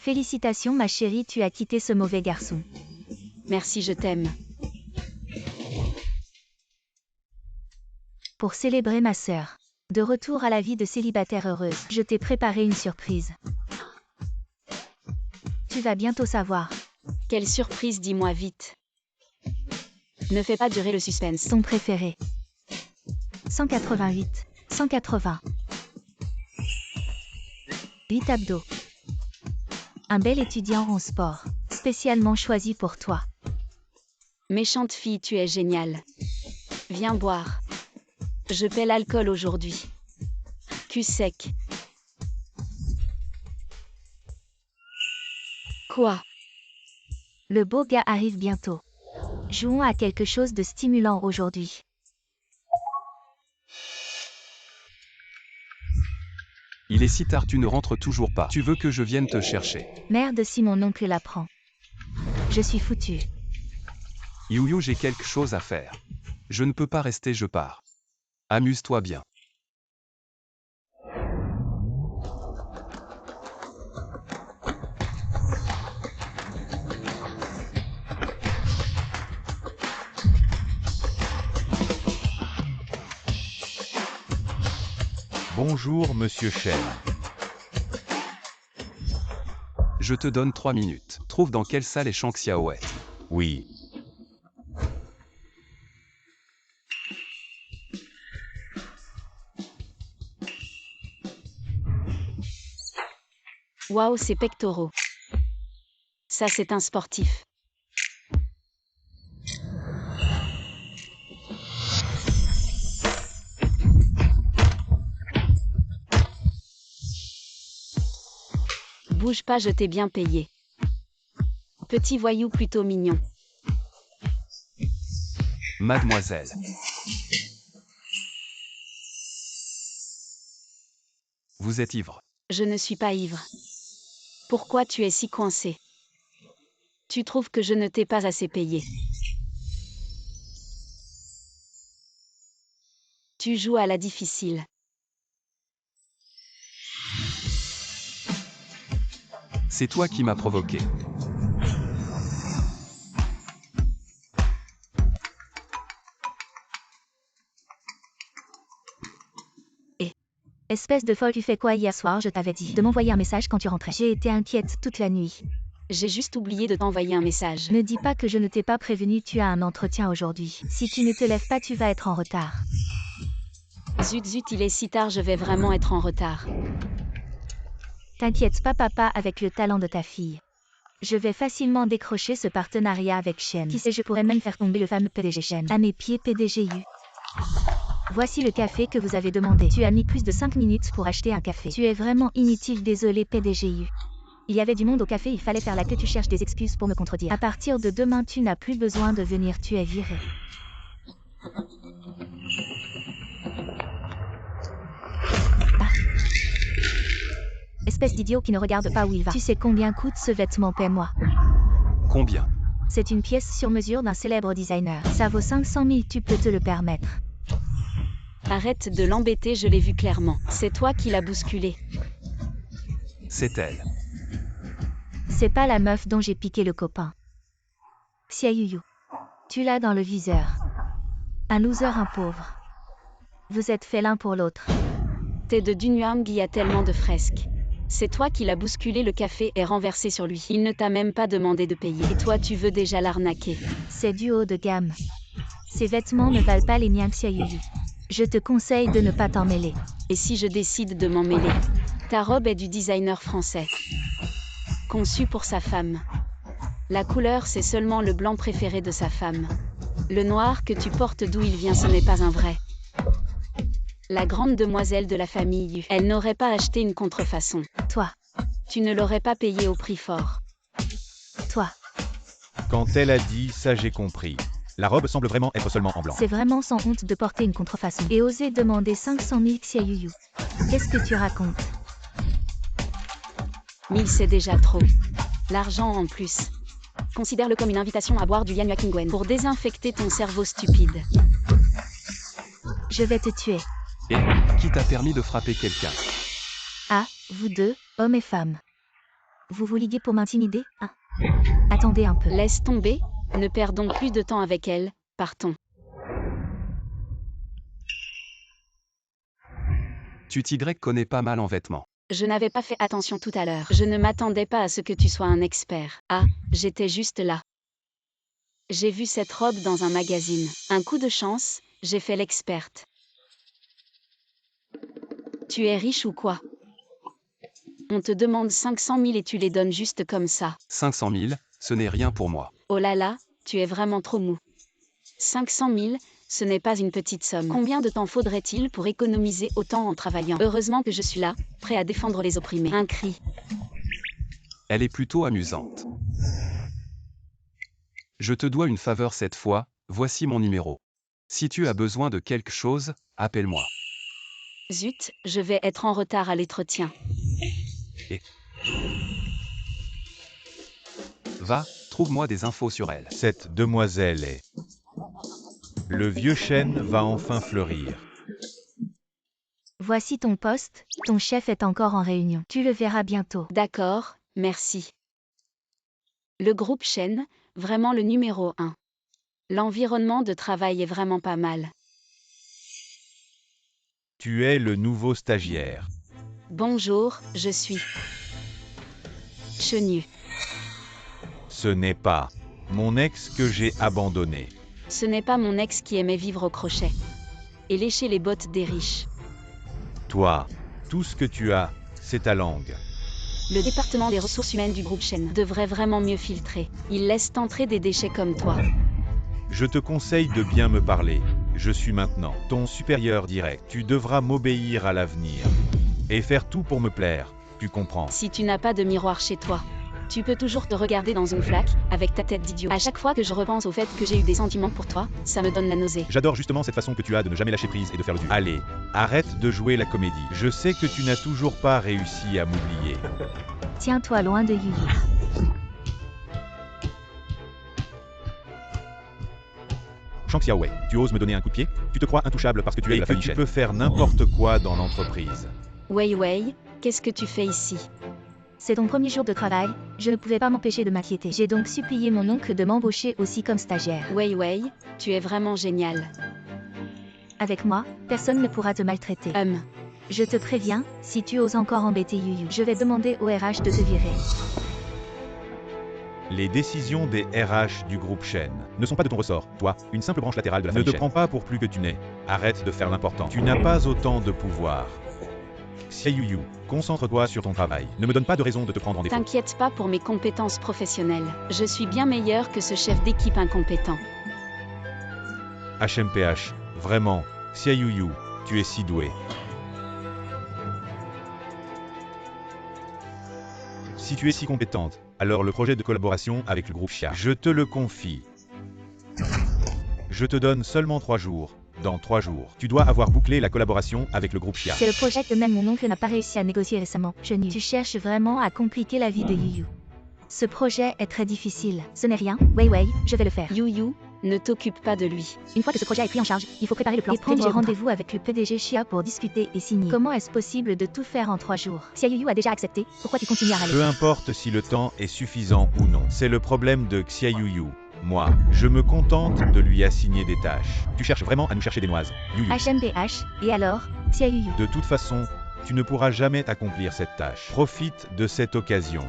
Félicitations ma chérie, tu as quitté ce mauvais garçon. Merci, je t'aime. Pour célébrer ma sœur. De retour à la vie de célibataire heureuse, je t'ai préparé une surprise. Tu vas bientôt savoir. Quelle surprise, dis-moi vite. Ne fais pas durer le suspense. Ton préféré. 188, 180. 8 abdos. Un bel étudiant en sport, spécialement choisi pour toi. Méchante fille, tu es géniale. Viens boire. Je paie l'alcool aujourd'hui. Cul sec. Quoi? Le beau gars arrive bientôt. Jouons à quelque chose de stimulant aujourd'hui. Il est si tard, tu ne rentres toujours pas. Tu veux que je vienne te chercher? Merde si mon oncle l'apprend. Je suis foutu. Youyou, j'ai quelque chose à faire. Je ne peux pas rester, je pars. Amuse-toi bien. Bonjour, monsieur Chen. Je te donne 3 minutes. Trouve dans quelle salle est Shang Xiaowei. Oui. Waouh, ses pectoraux. Ça, c'est un sportif. Bouge pas, je t'ai bien payé. Petit voyou plutôt mignon. Mademoiselle. Vous êtes ivre. Je ne suis pas ivre. Pourquoi tu es si coincé? Tu trouves que je ne t'ai pas assez payé? Tu joues à la difficile. C'est toi qui m'as provoqué. Espèce de folle, tu fais quoi hier soir? Je t'avais dit de m'envoyer un message quand tu rentrais. J'ai été inquiète toute la nuit. J'ai juste oublié de t'envoyer un message. Ne dis pas que je ne t'ai pas prévenu, tu as un entretien aujourd'hui. Si tu ne te lèves pas, tu vas être en retard. Zut zut, il est si tard, je vais vraiment être en retard. T'inquiète pas papa, avec le talent de ta fille. Je vais facilement décrocher ce partenariat avec Shen. Qui sait, je pourrais même faire tomber le fameux PDG Shen. À mes pieds PDGU. Voici le café que vous avez demandé. Tu as mis plus de 5 minutes pour acheter un café. Tu es vraiment inutile, désolé PDGU. Il y avait du monde au café, il fallait faire la queue, tu cherches des excuses pour me contredire. À partir de demain, tu n'as plus besoin de venir, tu es viré. Ah. Espèce d'idiot qui ne regarde pas où il va. Tu sais combien coûte ce vêtement, paie-moi. Combien? C'est une pièce sur mesure d'un célèbre designer. Ça vaut 500 000, tu peux te le permettre. Arrête de l'embêter, je l'ai vu clairement. C'est toi qui l'as bousculé. C'est elle. C'est pas la meuf dont j'ai piqué le copain. Xia Yuyu. Tu l'as dans le viseur. Un loser, un pauvre. Vous êtes fait l'un pour l'autre. T'es de Dunuang, il y a tellement de fresques. C'est toi qui l'as bousculé, le café est renversé sur lui. Il ne t'a même pas demandé de payer. Et toi tu veux déjà l'arnaquer. C'est du haut de gamme. Ces vêtements ne valent pas les miens, Xia Yuyu. Je te conseille de ne pas t'en mêler. Et si je décide de m'en mêler? Ta robe est du designer français. Conçue pour sa femme. La couleur, c'est seulement le blanc préféré de sa femme. Le noir que tu portes, d'où il vient, ce n'est pas un vrai. La grande demoiselle de la famille Yu. Elle n'aurait pas acheté une contrefaçon. Toi. Tu ne l'aurais pas payé au prix fort. Toi. Quand elle a dit ça, j'ai compris. La robe semble vraiment être seulement en blanc. C'est vraiment sans honte de porter une contrefaçon. Et oser demander 500 000 Xia Yuyu. Qu'est-ce que tu racontes? 1000, c'est déjà trop. L'argent en plus. Considère-le comme une invitation à boire du Yanhua Kingwen pour désinfecter ton cerveau stupide. Je vais te tuer. Et qui t'a permis de frapper quelqu'un? Ah, vous deux, hommes et femmes. Vous vous liguez pour m'intimider? Ah. Attendez un peu. Laisse tomber, ne perdons plus de temps avec elle, partons. Tu t'y connais pas mal en vêtements. Je n'avais pas fait attention tout à l'heure. Je ne m'attendais pas à ce que tu sois un expert. Ah, j'étais juste là. J'ai vu cette robe dans un magazine. Un coup de chance, j'ai fait l'experte. Tu es riche ou quoi? On te demande 500 000 et tu les donnes juste comme ça. 500 000, ce n'est rien pour moi. Oh là là, tu es vraiment trop mou. 500 000, ce n'est pas une petite somme. Combien de temps faudrait-il pour économiser autant en travaillant? Heureusement que je suis là, prêt à défendre les opprimés. Un cri. Elle est plutôt amusante. Je te dois une faveur cette fois, voici mon numéro. Si tu as besoin de quelque chose, appelle-moi. Zut, je vais être en retard à l'entretien. Va, trouve-moi des infos sur elle. Cette demoiselle est... Le vieux chêne va enfin fleurir. Voici ton poste, ton chef est encore en réunion. Tu le verras bientôt. D'accord, merci. Le groupe Chêne, vraiment le numéro 1. L'environnement de travail est vraiment pas mal. Tu es le nouveau stagiaire. Bonjour, je suis Chenu. Ce n'est pas mon ex que j'ai abandonné. Ce n'est pas mon ex qui aimait vivre au crochet et lécher les bottes des riches. Toi, tout ce que tu as, c'est ta langue. Le département des ressources humaines du groupe Chêne devrait vraiment mieux filtrer. Ils laissent entrer des déchets comme toi. Je te conseille de bien me parler. Je suis maintenant ton supérieur direct. Tu devras m'obéir à l'avenir. Et faire tout pour me plaire. Tu comprends? Si tu n'as pas de miroir chez toi, tu peux toujours te regarder dans une flaque, avec ta tête d'idiot. À chaque fois que je repense au fait que j'ai eu des sentiments pour toi, ça me donne la nausée. J'adore justement cette façon que tu as de ne jamais lâcher prise et de faire le dur. Allez, arrête de jouer la comédie. Je sais que tu n'as toujours pas réussi à m'oublier. Tiens-toi loin de Yuyu. Shang Xiaowei, tu oses me donner un coup de pied? Tu te crois intouchable parce que tu es la famille Chêne. Tu peux faire n'importe quoi dans l'entreprise. Wei Wei, qu'est-ce que tu fais ici? C'est ton premier jour de travail, je ne pouvais pas m'empêcher de m'inquiéter. J'ai donc supplié mon oncle de m'embaucher aussi comme stagiaire. Wei Wei, tu es vraiment génial. Avec moi, personne ne pourra te maltraiter. Je te préviens, si tu oses encore embêter Yuyu, je vais demander au RH de te virer. Les décisions des RH du groupe Chêne ne sont pas de ton ressort. Toi, une simple branche latérale de la famille Chêne. Ne te prends pas pour plus que tu n'es. Arrête de faire l'important. Tu n'as pas autant de pouvoir. Xia Yuyu, concentre-toi sur ton travail. Ne me donne pas de raison de te prendre en défaut. T'inquiète pas pour mes compétences professionnelles. Je suis bien meilleur que ce chef d'équipe incompétent. HMPH, vraiment, Xia Yuyu, tu es si doué. Si tu es si compétente, alors le projet de collaboration avec le groupe Xia, je te le confie. Je te donne seulement 3 jours. Dans 3 jours, tu dois avoir bouclé la collaboration avec le groupe Xia. C'est le projet que même mon oncle n'a pas réussi à négocier récemment. Chenu, tu cherches vraiment à compliquer la vie de Yuyu. Ce projet est très difficile. Ce n'est rien, Wei Wei, je vais le faire. Yuyu, ne t'occupe pas de lui. Une fois que ce projet est pris en charge, il faut préparer le plan. Et prendre rendez-vous avec le PDG Xia pour discuter et signer. Comment est-ce possible de tout faire en 3 jours? Si Yuyu a déjà accepté, pourquoi tu continues à râler? Peu importe si le temps est suffisant ou non. C'est le problème de Xia Yuyu. Moi, je me contente de lui assigner des tâches. Tu cherches vraiment à nous chercher des noises, Yuyu. HMPH, et alors, Xia Yuyu? De toute façon, tu ne pourras jamais accomplir cette tâche. Profite de cette occasion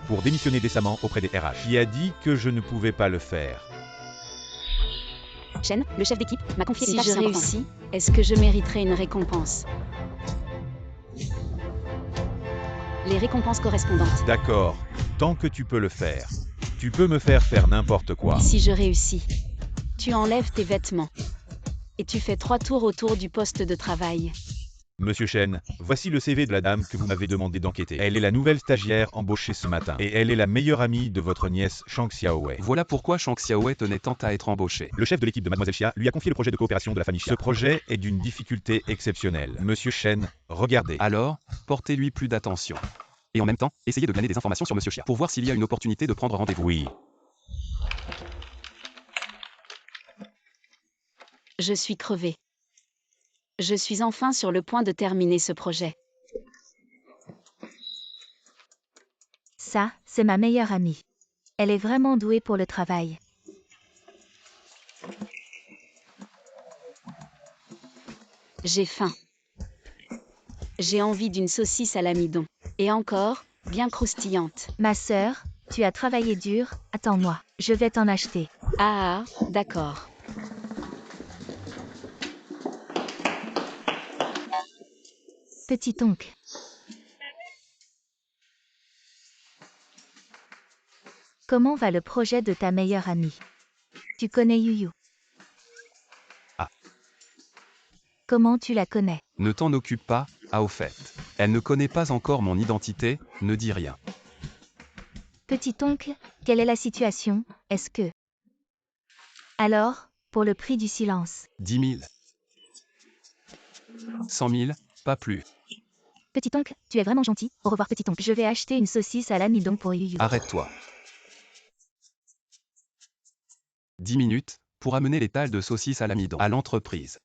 pour démissionner décemment auprès des RH. Qui a dit que je ne pouvais pas le faire? Chêne, le chef d'équipe, m'a confié des tâches importantes. Si je réussis, est-ce que je mériterai une récompense? Les récompenses correspondantes. D'accord, tant que tu peux le faire. Tu peux me faire n'importe quoi. Si je réussis, tu enlèves tes vêtements et tu fais 3 tours autour du poste de travail. Monsieur Chêne, voici le CV de la dame que vous m'avez demandé d'enquêter. Elle est la nouvelle stagiaire embauchée ce matin. Et elle est la meilleure amie de votre nièce Shang Xiaowei. Voilà pourquoi Shang Xiaowei tenait tant à être embauché. Le chef de l'équipe de Mademoiselle Xia lui a confié le projet de coopération de la famille Xia. Ce projet est d'une difficulté exceptionnelle. Monsieur Chêne, regardez. Alors, portez-lui plus d'attention. Et en même temps, essayez de glaner des informations sur Monsieur Xia pour voir s'il y a une opportunité de prendre rendez-vous. Oui. Je suis crevé. Je suis enfin sur le point de terminer ce projet. Ça, c'est ma meilleure amie. Elle est vraiment douée pour le travail. J'ai faim. J'ai envie d'une saucisse à l'amidon. Et encore, bien croustillante. Ma sœur, tu as travaillé dur, attends-moi, je vais t'en acheter. Ah, d'accord. Petit oncle. Comment va le projet de ta meilleure amie? Tu connais Yuyu? Ah. Comment tu la connais? Ne t'en occupe pas, au fait. Elle ne connaît pas encore mon identité, ne dis rien. Petit oncle, quelle est la situation? Est-ce que... Alors, pour le prix du silence. 10 000. 100 000, pas plus. Petit oncle, tu es vraiment gentil. Au revoir petit oncle. Je vais acheter une saucisse à l'amidon pour Yuyu. Arrête-toi. 10 minutes, pour amener l'étal de saucisses à l'amidon à l'entreprise.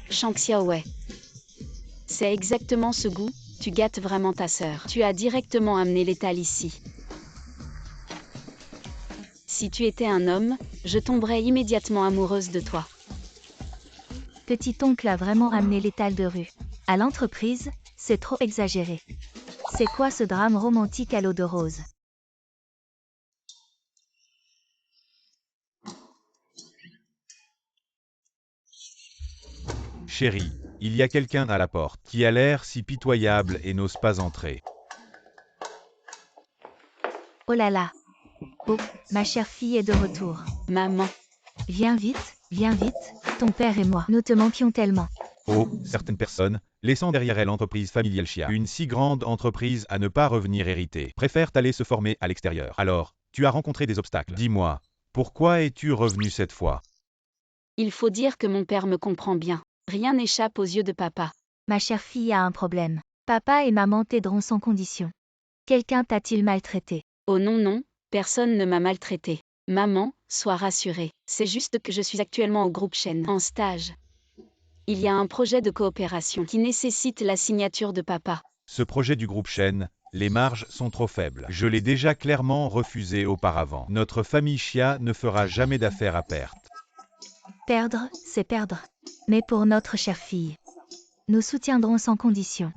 Shang Xiaowei. C'est exactement ce goût, tu gâtes vraiment ta sœur. Tu as directement amené l'étal ici. Si tu étais un homme, je tomberais immédiatement amoureuse de toi. Petit oncle a vraiment amené l'étal de rue. À l'entreprise, c'est trop exagéré. C'est quoi ce drame romantique à l'eau de rose? Chérie, il y a quelqu'un à la porte qui a l'air si pitoyable et n'ose pas entrer. Oh là là. Oh, ma chère fille est de retour. Maman. Viens vite, ton père et moi, nous te manquions tellement. Oh, certaines personnes, laissant derrière elles l'entreprise familiale Chia, une si grande entreprise à ne pas revenir hériter, préfèrent aller se former à l'extérieur. Alors, tu as rencontré des obstacles. Dis-moi, pourquoi es-tu revenu cette fois? Il faut dire que mon père me comprend bien. Rien n'échappe aux yeux de papa. Ma chère fille a un problème. Papa et maman t'aideront sans condition. Quelqu'un t'a-t-il maltraité? Oh non non, personne ne m'a maltraité. Maman, sois rassurée. C'est juste que je suis actuellement au groupe Shen, en stage. Il y a un projet de coopération qui nécessite la signature de papa. Ce projet du groupe Shen, les marges sont trop faibles. Je l'ai déjà clairement refusé auparavant. Notre famille Chia ne fera jamais d'affaires à perte. Perdre, c'est perdre. Mais pour notre chère fille, nous soutiendrons sans condition.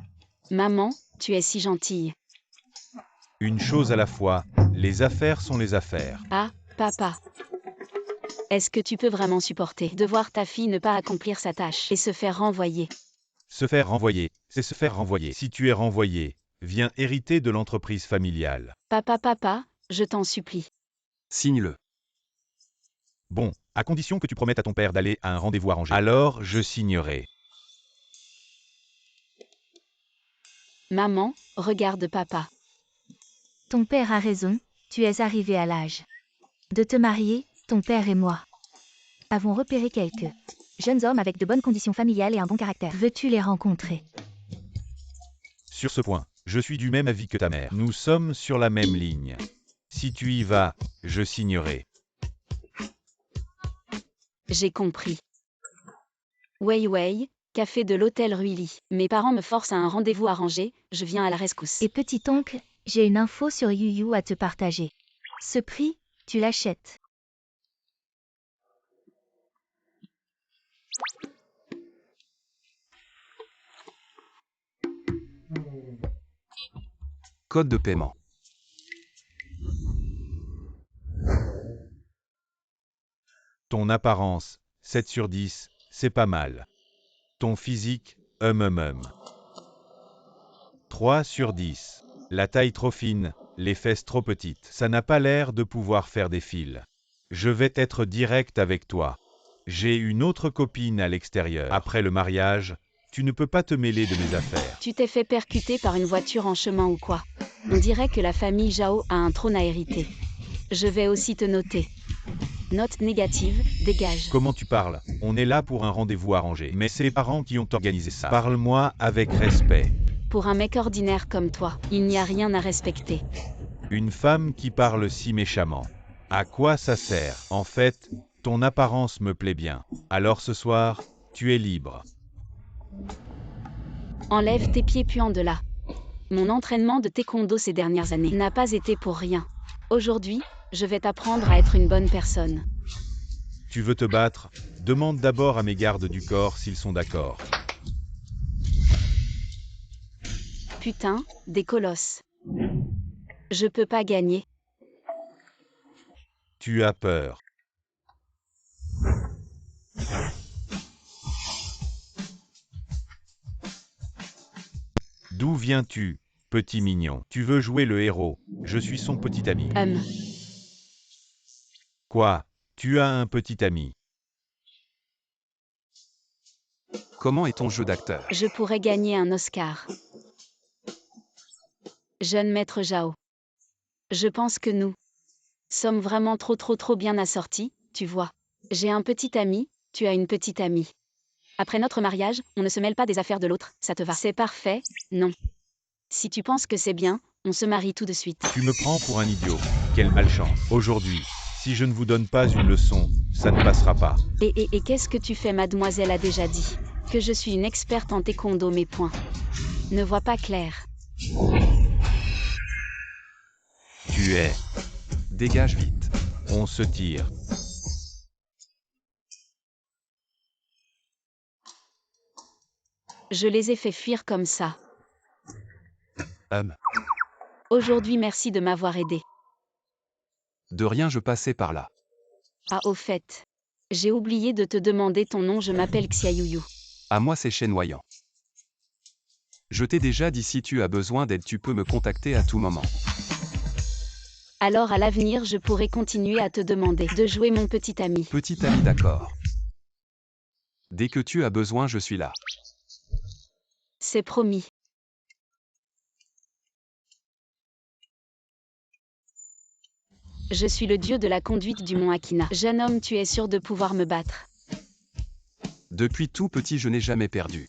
Maman, tu es si gentille. Une chose à la fois, les affaires sont les affaires. Ah, papa. Est-ce que tu peux vraiment supporter de voir ta fille ne pas accomplir sa tâche et se faire renvoyer? Se faire renvoyer, c'est se faire renvoyer. Si tu es renvoyé, viens hériter de l'entreprise familiale. Papa, je t'en supplie. Signe-le. Bon, à condition que tu promettes à ton père d'aller à un rendez-vous arrangé. Alors, je signerai. Maman, regarde papa. Ton père a raison, tu es arrivé à l'âge de te marier, ton père et moi avons repéré quelques jeunes hommes avec de bonnes conditions familiales et un bon caractère. Veux-tu les rencontrer? Sur ce point, je suis du même avis que ta mère. Nous sommes sur la même ligne. Si tu y vas, je signerai. J'ai compris. Wei, café de l'hôtel Ruili. Mes parents me forcent à un rendez-vous arrangé, je viens à la rescousse. Et petit oncle, j'ai une info sur Yuyu à te partager. Ce prix, tu l'achètes. Code de paiement. Ton apparence, 7 sur 10, c'est pas mal. Ton physique, 3 sur 10. La taille trop fine, les fesses trop petites. Ça n'a pas l'air de pouvoir faire des fils. Je vais être direct avec toi. J'ai une autre copine à l'extérieur. Après le mariage, tu ne peux pas te mêler de mes affaires. Tu t'es fait percuter par une voiture en chemin ou quoi? On dirait que la famille Zhao a un trône à hériter. Je vais aussi te noter. Note négative, dégage. Comment tu parles? On est là pour un rendez-vous arrangé. Mais c'est les parents qui ont organisé ça. Parle-moi avec respect. Pour un mec ordinaire comme toi, il n'y a rien à respecter. Une femme qui parle si méchamment. À quoi ça sert? En fait, ton apparence me plaît bien. Alors ce soir, tu es libre. Enlève tes pieds puants de là. Mon entraînement de taekwondo ces dernières années n'a pas été pour rien. Aujourd'hui, je vais t'apprendre à être une bonne personne. Tu veux te battre? Demande d'abord à mes gardes du corps s'ils sont d'accord. Putain, des colosses. Je peux pas gagner. Tu as peur. D'où viens-tu, petit mignon? Tu veux jouer le héros? Je suis son petit ami. Quoi? Tu as un petit ami? Comment est ton jeu d'acteur? Je pourrais gagner un Oscar. Jeune maître Zhao. Je pense que nous sommes vraiment trop bien assortis, tu vois. J'ai un petit ami, tu as une petite amie. Après notre mariage, on ne se mêle pas des affaires de l'autre, ça te va? C'est parfait, non. Si tu penses que c'est bien, on se marie tout de suite. Tu me prends pour un idiot. Quelle malchance. Aujourd'hui, si je ne vous donne pas une leçon, ça ne passera pas. Et qu'est-ce que tu fais? Mademoiselle a déjà dit que je suis une experte en taekwondo, mes points. Ne vois pas clair. Tu es. Dégage vite. On se tire. Je les ai fait fuir comme ça. Aujourd'hui, merci de m'avoir aidé. De rien, je passais par là. Ah, au fait, j'ai oublié de te demander ton nom, je m'appelle Xiaoyu. À moi, c'est Chenoyant. Je t'ai déjà dit, si tu as besoin d'aide, tu peux me contacter à tout moment. Alors à l'avenir, je pourrai continuer à te demander de jouer mon petit ami. Petit ami, d'accord. Dès que tu as besoin, je suis là. C'est promis. Je suis le dieu de la conduite du mont Akina. Jeune homme, tu es sûr de pouvoir me battre? Depuis tout petit, je n'ai jamais perdu.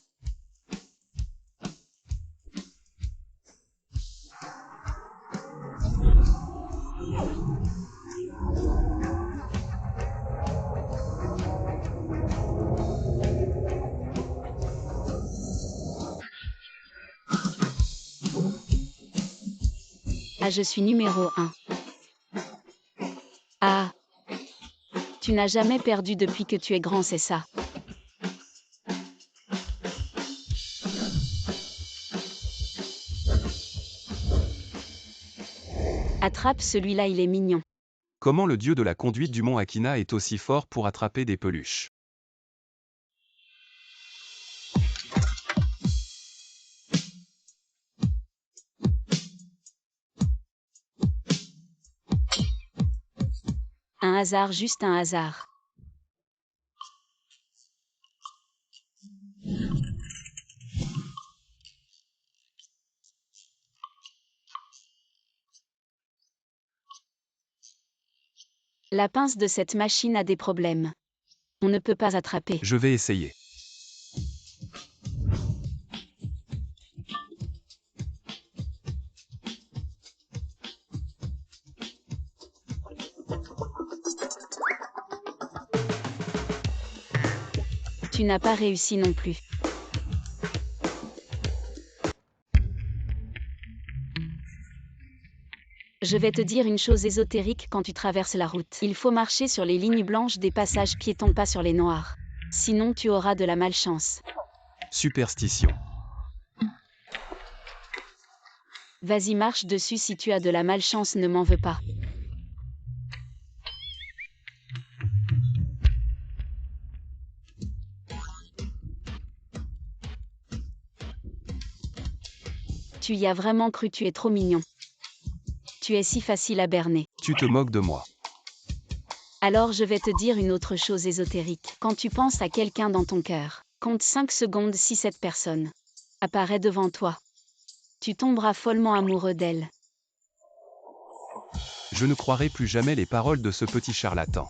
Ah, je suis numéro 1. Ah. Tu n'as jamais perdu depuis que tu es grand, c'est ça? Attrape celui-là, il est mignon. Comment le dieu de la conduite du mont Akina est aussi fort pour attraper des peluches? Un hasard, juste un hasard. La pince de cette machine a des problèmes. On ne peut pas attraper. Je vais essayer. Tu n'as pas réussi non plus. Je vais te dire une chose ésotérique quand tu traverses la route. Il faut marcher sur les lignes blanches des passages piétons, pas sur les noirs. Sinon tu auras de la malchance. Superstition. Vas-y, marche dessus si tu as de la malchance, ne m'en veux pas. Tu y as vraiment cru, tu es trop mignon. Tu es si facile à berner. Tu te moques de moi. Alors je vais te dire une autre chose ésotérique. Quand tu penses à quelqu'un dans ton cœur, compte 5 secondes. Si cette personne apparaît devant toi, tu tomberas follement amoureux d'elle. Je ne croirai plus jamais les paroles de ce petit charlatan.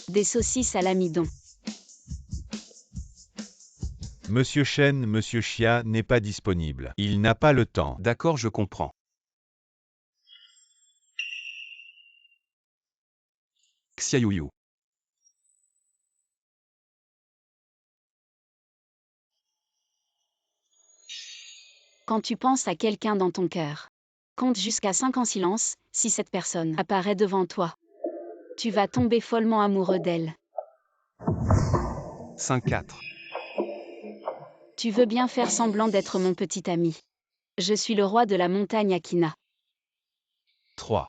Des saucisses à l'amidon. Monsieur Chen, Monsieur Xia n'est pas disponible. Il n'a pas le temps. D'accord, je comprends. Xia Yuyu. Quand tu penses à quelqu'un dans ton cœur, compte jusqu'à 5 en silence. Si cette personne apparaît devant toi, tu vas tomber follement amoureux d'elle. 5-4. Tu veux bien faire semblant d'être mon petit ami. Je suis le roi de la montagne Akina. 3.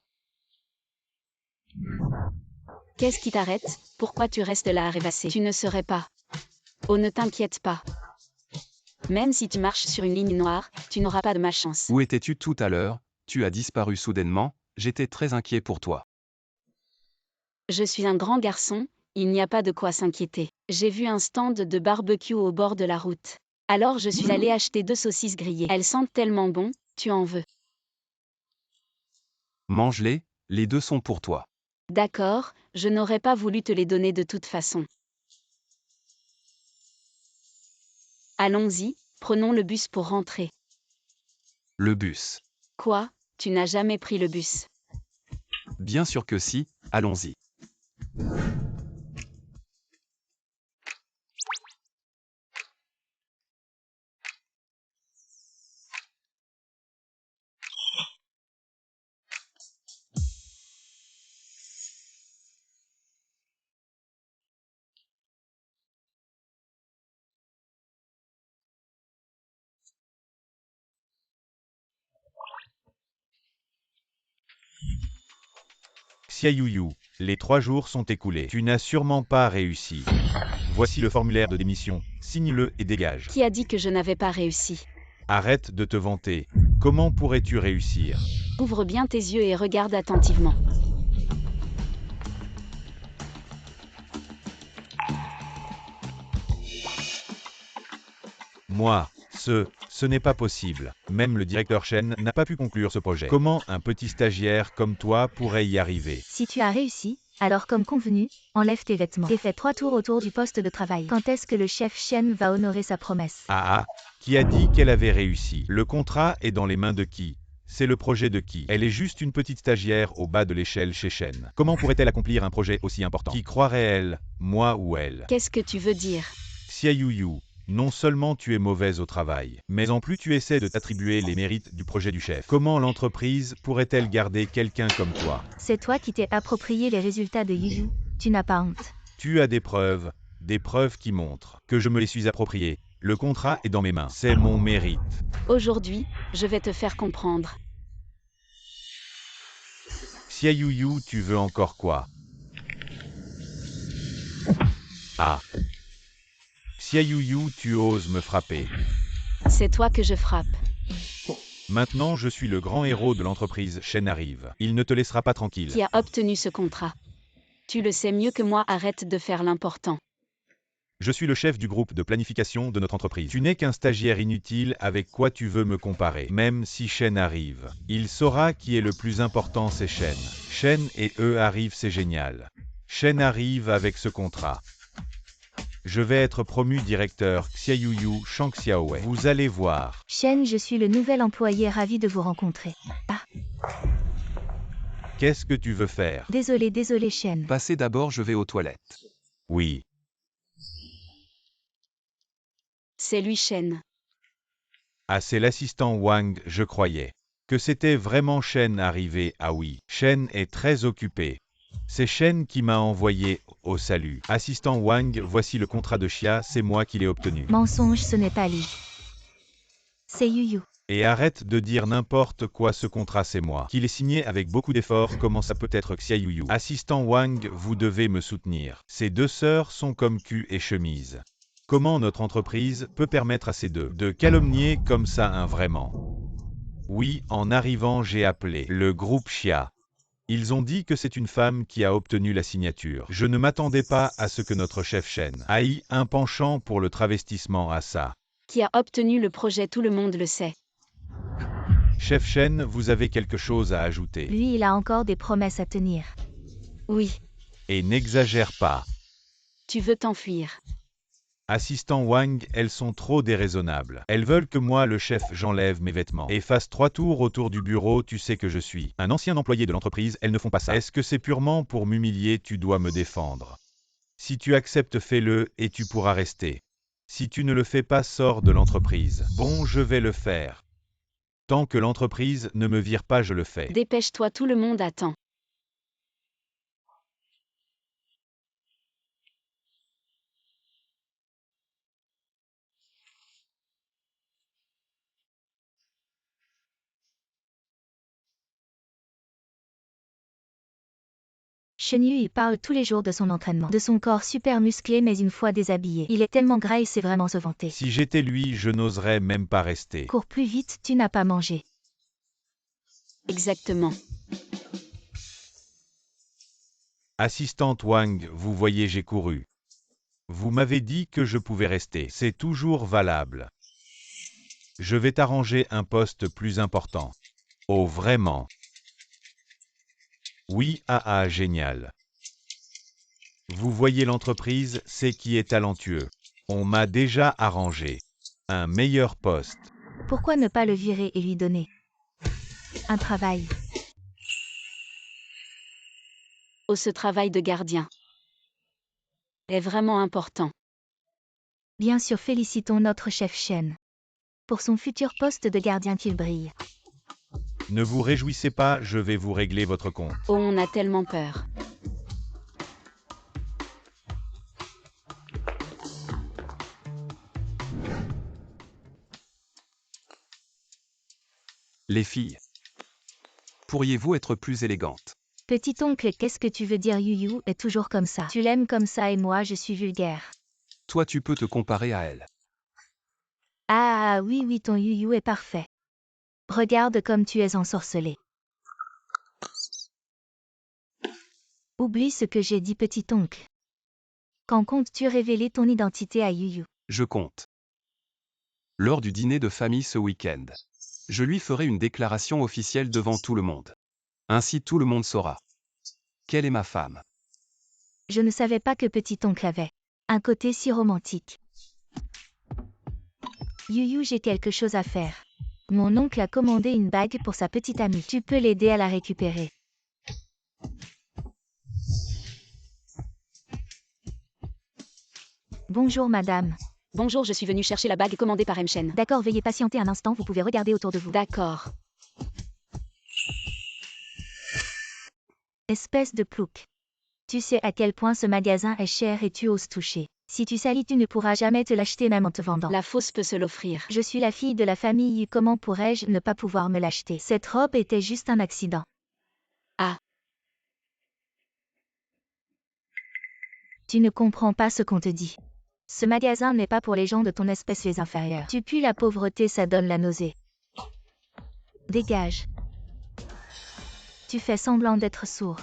Qu'est-ce qui t'arrête? Pourquoi tu restes là à rêvasser? Tu ne serais pas. Oh, ne t'inquiète pas. Même si tu marches sur une ligne noire, tu n'auras pas de malchance. Où étais-tu tout à l'heure? Tu as disparu soudainement, j'étais très inquiet pour toi. Je suis un grand garçon, il n'y a pas de quoi s'inquiéter. J'ai vu un stand de barbecue au bord de la route. Alors je suis allé acheter 2 saucisses grillées. Elles sentent tellement bon, tu en veux? Mange-les, les 2 sont pour toi. D'accord, je n'aurais pas voulu te les donner de toute façon. Allons-y, prenons le bus pour rentrer. Le bus. Quoi? Tu n'as jamais pris le bus? Bien sûr que si, allons-y. Xia Yuyu, les 3 jours sont écoulés. Tu n'as sûrement pas réussi. Voici le formulaire de démission. Signe-le et dégage. Qui a dit que je n'avais pas réussi? Arrête de te vanter. Comment pourrais-tu réussir? Ouvre bien tes yeux et regarde attentivement. Moi, ce n'est pas possible. Même le directeur Shen n'a pas pu conclure ce projet. Comment un petit stagiaire comme toi pourrait y arriver? Si tu as réussi, alors comme convenu, enlève tes vêtements et fais 3 tours autour du poste de travail. Quand est-ce que le chef Shen va honorer sa promesse? Ah, qui a dit qu'elle avait réussi? Le contrat est dans les mains de qui? C'est le projet de qui? Elle est juste une petite stagiaire au bas de l'échelle chez Shen. Comment pourrait-elle accomplir un projet aussi important? Qui croirait elle? Moi ou elle? Qu'est-ce que tu veux dire? Xia Yuyu, non seulement tu es mauvaise au travail, mais en plus tu essaies de t'attribuer les mérites du projet du chef. Comment l'entreprise pourrait-elle garder quelqu'un comme toi? C'est toi qui t'es approprié les résultats de Yuyu, tu n'as pas honte. Tu as des preuves qui montrent que je me les suis appropriées. Le contrat est dans mes mains, c'est mon mérite. Aujourd'hui, je vais te faire comprendre. Xia Yuyu, tu veux encore quoi? Ah. Xia Yuyu, tu oses me frapper. C'est toi que je frappe. Maintenant je suis le grand héros de l'entreprise Shen arrive. Il ne te laissera pas tranquille. Qui a obtenu ce contrat? Tu le sais mieux que moi, arrête de faire l'important. Je suis le chef du groupe de planification de notre entreprise. Tu n'es qu'un stagiaire inutile, avec quoi tu veux me comparer? Même si Shen arrive, il saura qui est le plus important, c'est Shen. Shen et eux arrivent, c'est génial. Shen arrive avec ce contrat. Je vais être promu directeur Xia Yuyu Shang Xiaowei. Vous allez voir. Shen, je suis le nouvel employé, ravi de vous rencontrer. Ah, Qu'est-ce que tu veux faire? désolé Shen. Passez d'abord, je vais aux toilettes. Oui. C'est lui Shen. Ah, c'est l'assistant Wang, je croyais que c'était vraiment Shen arrivé. Ah oui, Shen est très occupé. C'est Shen qui m'a envoyé au salut. Assistant Wang, voici le contrat de Xia, c'est moi qui l'ai obtenu. Mensonge, ce n'est pas lui. C'est Yuyu. Et arrête de dire n'importe quoi, ce contrat c'est moi qui l'ai signé avec beaucoup d'efforts. Comment ça peut être Xia Yuyu? Assistant Wang, vous devez me soutenir. Ces 2 sœurs sont comme cul et chemise. Comment notre entreprise peut permettre à ces deux de calomnier comme ça un vraiment? Oui, en arrivant j'ai appelé le groupe Xia. Ils ont dit que c'est une femme qui a obtenu la signature. Je ne m'attendais pas à ce que notre chef Shen ait un penchant pour le travestissement à ça. Qui a obtenu le projet, tout le monde le sait. Chef Shen, vous avez quelque chose à ajouter? Lui, il a encore des promesses à tenir. Oui, Et n'exagère pas. tu veux t'enfuir. Assistant Wang, elles sont trop déraisonnables. Elles veulent que moi, le chef, j'enlève mes vêtements et fasse 3 tours autour du bureau, tu sais que je suis un ancien employé de l'entreprise, elles ne font pas ça. Est-ce que c'est purement pour m'humilier, tu dois me défendre? Si tu acceptes, fais-le et tu pourras rester. Si tu ne le fais pas, sors de l'entreprise. Bon, je vais le faire. Tant que l'entreprise ne me vire pas, je le fais. Dépêche-toi, tout le monde attend. Shen Yu parle tous les jours de son entraînement, de son corps super musclé mais une fois déshabillé. Il est tellement gras et sait vraiment se vanter. Si j'étais lui, je n'oserais même pas rester. Cours plus vite, tu n'as pas mangé. Exactement. Assistante Wang, vous voyez, j'ai couru. Vous m'avez dit que je pouvais rester. C'est toujours valable. Je vais t'arranger un poste plus important. Oh, vraiment? Oui, génial. Vous voyez, l'entreprise, c'est qui est talentueux. On m'a déjà arrangé un meilleur poste. Pourquoi ne pas le virer et lui donner un travail? Oh, ce travail de gardien est vraiment important. Bien sûr, félicitons notre chef Shen pour son futur poste de gardien qu'il brille. Ne vous réjouissez pas, je vais vous régler votre compte. Oh, on a tellement peur. Les filles. Pourriez-vous être plus élégante? Petit oncle, qu'est-ce que tu veux dire? Yu est toujours comme ça. Tu l'aimes comme ça et moi je suis vulgaire. Toi tu peux te comparer à elle. Ah oui, ton Yu est parfait. Regarde comme tu es ensorcelé. Oublie ce que j'ai dit, petit oncle. Quand comptes-tu révéler ton identité à Yu? Je compte. Lors du dîner de famille ce week-end. Je lui ferai une déclaration officielle devant tout le monde. Ainsi tout le monde saura qu'elle est ma femme. Je ne savais pas que petit oncle avait un côté si romantique. Yu, j'ai quelque chose à faire. Mon oncle a commandé une bague pour sa petite amie. Tu peux l'aider à la récupérer. Bonjour madame. Bonjour, je suis venue chercher la bague commandée par M. Shen. D'accord, veuillez patienter un instant, vous pouvez regarder autour de vous. D'accord. Espèce de plouc. Tu sais à quel point ce magasin est cher et tu oses toucher. Si tu salis, tu ne pourras jamais te l'acheter même en te vendant. La fausse peut se l'offrir. Je suis la fille de la famille Yu, comment pourrais-je ne pas pouvoir me l'acheter? Cette robe était juste un accident. Ah. Tu ne comprends pas ce qu'on te dit. Ce magasin n'est pas pour les gens de ton espèce, les inférieurs. Tu pues la pauvreté, ça donne la nausée. Dégage. Tu fais semblant d'être sourd.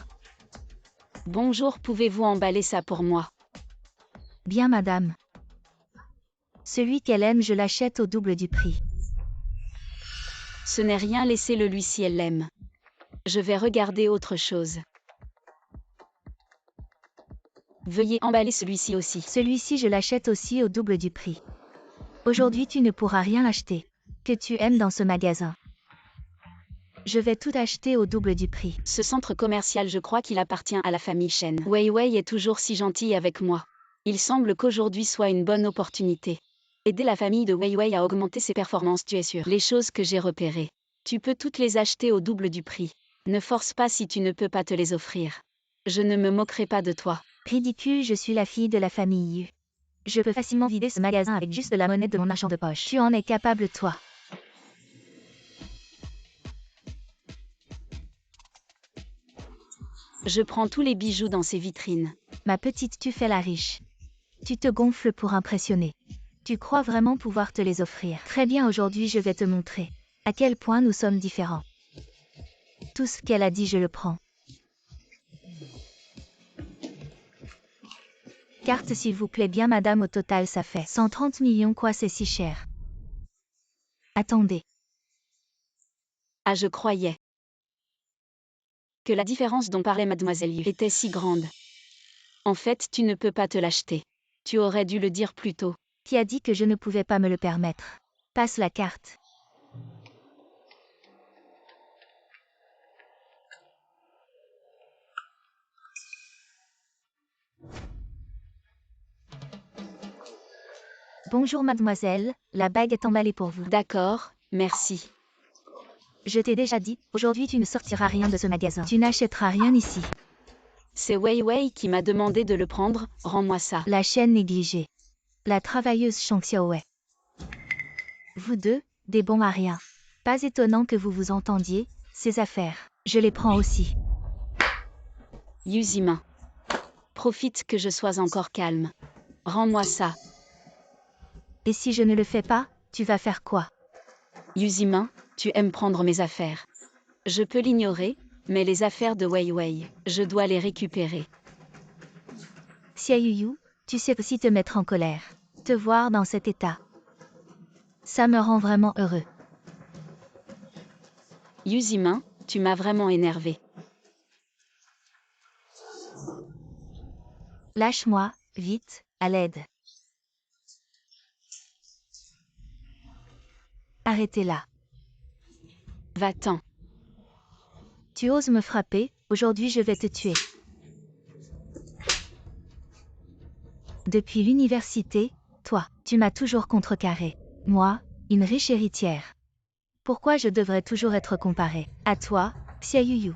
Bonjour, pouvez-vous emballer ça pour moi? Bien madame. Celui qu'elle aime, je l'achète au double du prix. Ce n'est rien, laissez-le lui si elle l'aime. Je vais regarder autre chose. Veuillez emballer celui-ci aussi. Celui-ci, je l'achète aussi au double du prix. Aujourd'hui, tu ne pourras rien acheter que tu aimes dans ce magasin. Je vais tout acheter au double du prix. Ce centre commercial, je crois qu'il appartient à la famille Shen. Wei Wei est toujours si gentille avec moi. Il semble qu'aujourd'hui soit une bonne opportunité. Aider la famille de Wei Wei à augmenter ses performances, tu es sûr. Les choses que j'ai repérées. Tu peux toutes les acheter au double du prix. Ne force pas si tu ne peux pas te les offrir. Je ne me moquerai pas de toi. Ridicule, je suis la fille de la famille Yu. Je peux facilement vider ce magasin avec juste de la monnaie de mon argent de poche. Tu en es capable, toi. Je prends tous les bijoux dans ces vitrines. Ma petite, tu fais la riche. Tu te gonfles pour impressionner. Tu crois vraiment pouvoir te les offrir. Très bien, aujourd'hui je vais te montrer à quel point nous sommes différents. Tout ce qu'elle a dit, je le prends. Carte s'il vous plaît, bien madame, au total ça fait 130 millions, quoi, c'est si cher. Attendez. Ah, je croyais que la différence dont parlait mademoiselle Yu était si grande. En fait, tu ne peux pas te l'acheter. Tu aurais dû le dire plus tôt. Qui a dit que je ne pouvais pas me le permettre? Passe la carte. Bonjour mademoiselle, la bague est emballée pour vous. D'accord, merci. Je t'ai déjà dit, aujourd'hui tu ne sortiras rien de ce magasin. Tu n'achèteras rien ici. C'est Wei Wei qui m'a demandé de le prendre, rends-moi ça. La chaîne négligée. La travailleuse Shang Xiaowei. Vous deux, des bons à rien. Pas étonnant que vous vous entendiez, ces affaires. Je les prends aussi. Yuzima. Profite que je sois encore calme. Rends-moi ça. Et si je ne le fais pas, tu vas faire quoi? Yuzima, tu aimes prendre mes affaires. Je peux l'ignorer, mais les affaires de Wei Wei, je dois les récupérer. Xia Yuyu, tu sais aussi te mettre en colère. Te voir dans cet état. Ça me rend vraiment heureux. Yuzima, tu m'as vraiment énervé. Lâche-moi, vite, à l'aide. Arrêtez-la. Va-t'en. Tu oses me frapper, aujourd'hui je vais te tuer. Depuis l'université, toi, tu m'as toujours contrecarré. Moi, une riche héritière. Pourquoi je devrais toujours être comparée à toi, Xia Yuyu?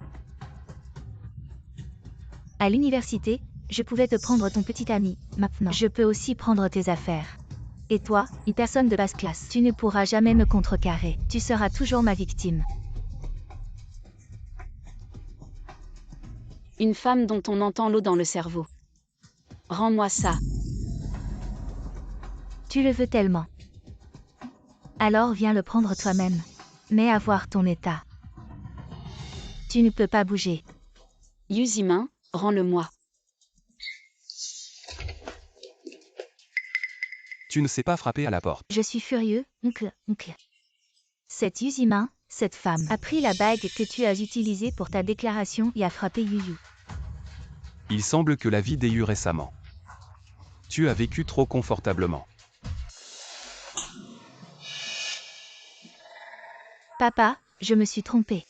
À l'université, je pouvais te prendre ton petit ami. Maintenant, je peux aussi prendre tes affaires. Et toi, une personne de basse classe, tu ne pourras jamais me contrecarrer. Tu seras toujours ma victime. Une femme dont on entend l'eau dans le cerveau. Rends-moi ça. Tu le veux tellement. Alors viens le prendre toi-même. Mais à voir ton état. Tu ne peux pas bouger. Yuzima, rends-le-moi. Tu ne sais pas frapper à la porte. Je suis furieux, oncle. Cette Yuzima, cette femme, a pris la bague que tu as utilisée pour ta déclaration et a frappé Yuyu. Il semble que la vie d'ait eu récemment. Tu as vécu trop confortablement. Papa, je me suis trompée.